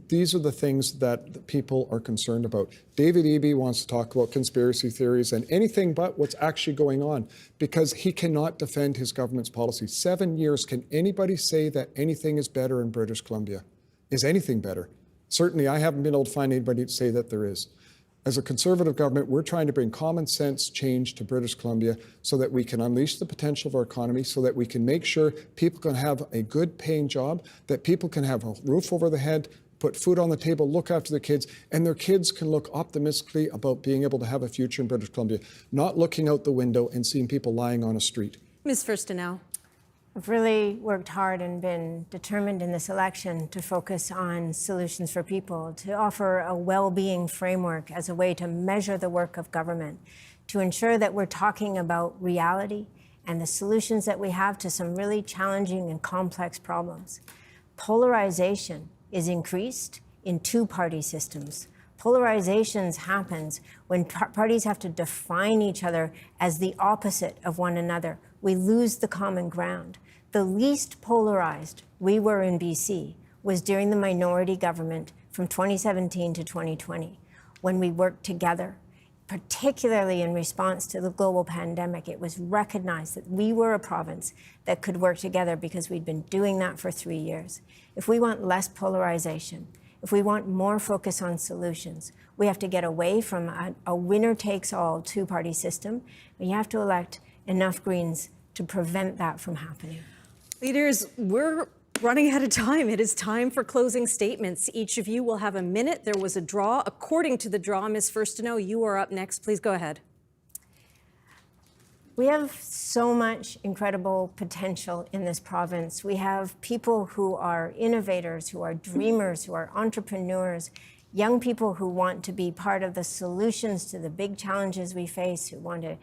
These are the things that the people are concerned about. David Eby wants to talk about conspiracy theories and anything but what's actually going on because he cannot defend his government's policy. 7 years, can anybody say that anything is better in British Columbia? Is anything better? Certainly, I haven't been able to find anybody to say that there is. As a Conservative government, we're trying to bring common sense change to British Columbia so that we can unleash the potential of our economy, so that we can make sure people can have a good paying job, that people can have a roof over their head, put food on the table, look after their kids, and their kids can look optimistically about being able to have a future in British Columbia, not looking out the window and seeing people lying on a street. Ms. Firstenow. I've really worked hard and been determined in this election to focus on solutions for people, to offer a well-being framework as a way to measure the work of government, to ensure that we're talking about reality and the solutions that we have to some really challenging and complex problems. Polarization is increased in two-party systems. Polarization happens when parties have to define each other as the opposite of one another. We lose the common ground. The least polarized we were in BC was during the minority government from 2017 to 2020, when we worked together, particularly in response to the global pandemic. It was recognized that we were a province that could work together because we'd been doing that for 3 years. If we want less polarization, if we want more focus on solutions, we have to get away from a winner-takes-all two-party system. We have to elect enough Greens to prevent that from happening. Leaders, we're running out of time. It is time for closing statements. Each of you will have a minute. There was a draw. According to the draw, Ms. Firstenow, you are up next. Please go ahead. We have so much incredible potential in this province. We have people who are innovators, who are dreamers, who are entrepreneurs, young people who want to be part of the solutions to the big challenges we face, who want to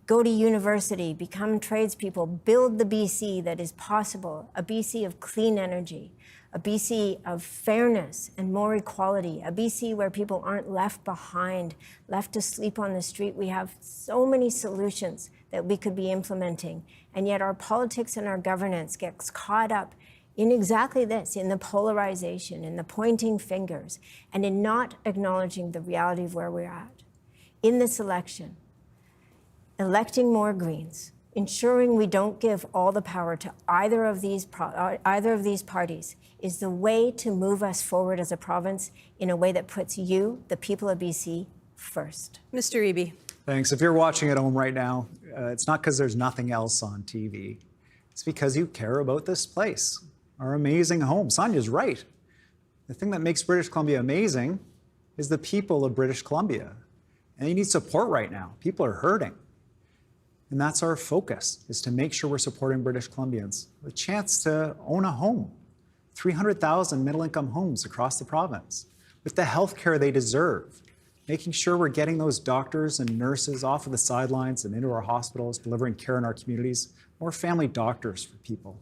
go to university, become tradespeople, build the BC that is possible, a BC of clean energy, a BC of fairness and more equality, a BC where people aren't left behind, left to sleep on the street. We have so many solutions that we could be implementing, and yet our politics and our governance gets caught up in exactly this, in the polarization, in the pointing fingers, and in not acknowledging the reality of where we're at. In this election, electing more Greens, ensuring we don't give all the power to either of these parties is the way to move us forward as a province in a way that puts you, the people of BC, first. Mr. Eby. Thanks. If you're watching at home right now, it's not because there's nothing else on TV. It's because you care about this place, our amazing home. Sonia's right. The thing that makes British Columbia amazing is the people of British Columbia. And you need support right now. People are hurting. And that's our focus, is to make sure we're supporting British Columbians with a chance to own a home. 300,000 middle-income homes across the province with the health care they deserve. Making sure we're getting those doctors and nurses off of the sidelines and into our hospitals, delivering care in our communities, more family doctors for people.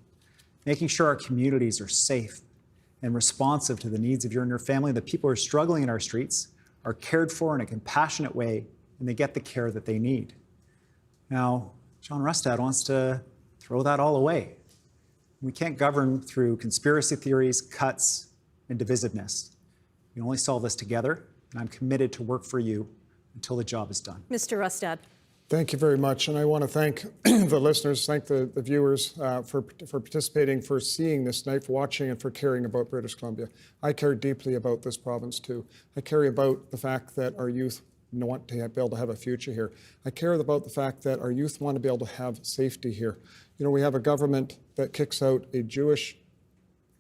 Making sure our communities are safe and responsive to the needs of you and your family. The people who are struggling in our streets are cared for in a compassionate way, and they get the care that they need. Now, John Rustad wants to throw that all away. We can't govern through conspiracy theories, cuts, and divisiveness. We only solve this together, and I'm committed to work for you until the job is done. Mr. Rustad. Thank you very much, and I want to thank the listeners, thank the viewers for participating, for seeing this night, for watching, and for caring about British Columbia. I care deeply about this province too. I care about the fact that our youth want to be able to have a future here. I care about the fact that our youth want to be able to have safety here. You know, we have a government that kicks out a Jewish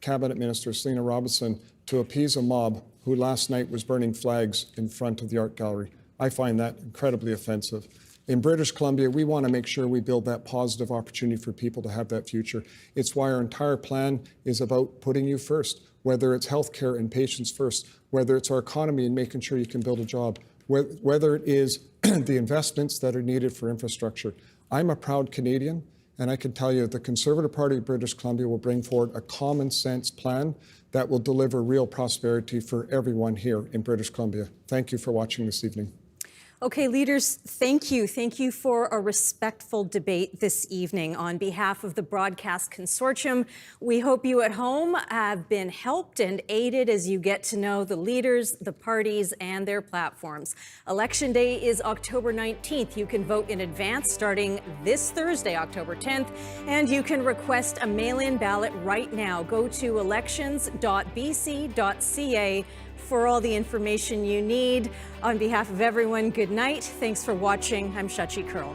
cabinet minister, Selena Robinson, to appease a mob who last night was burning flags in front of the art gallery. I find that incredibly offensive. In British Columbia, we want to make sure we build that positive opportunity for people to have that future. It's why our entire plan is about putting you first, whether it's healthcare and patients first, whether it's our economy and making sure you can build a job, whether it is the investments that are needed for infrastructure. I'm a proud Canadian, And I can tell you the Conservative Party of British Columbia will bring forward a common sense plan that will deliver real prosperity for everyone here in British Columbia. Thank you for watching this evening. Okay, leaders, thank you. Thank you for a respectful debate this evening. On behalf of the Broadcast Consortium, we hope you at home have been helped and aided as you get to know the leaders, the parties, and their platforms. Election Day is October 19th. You can vote in advance starting this Thursday, October 10th, and you can request a mail-in ballot right now. Go to elections.bc.ca for all the information you need. On behalf of everyone, good night. Thanks for watching. I'm Shachi Curl.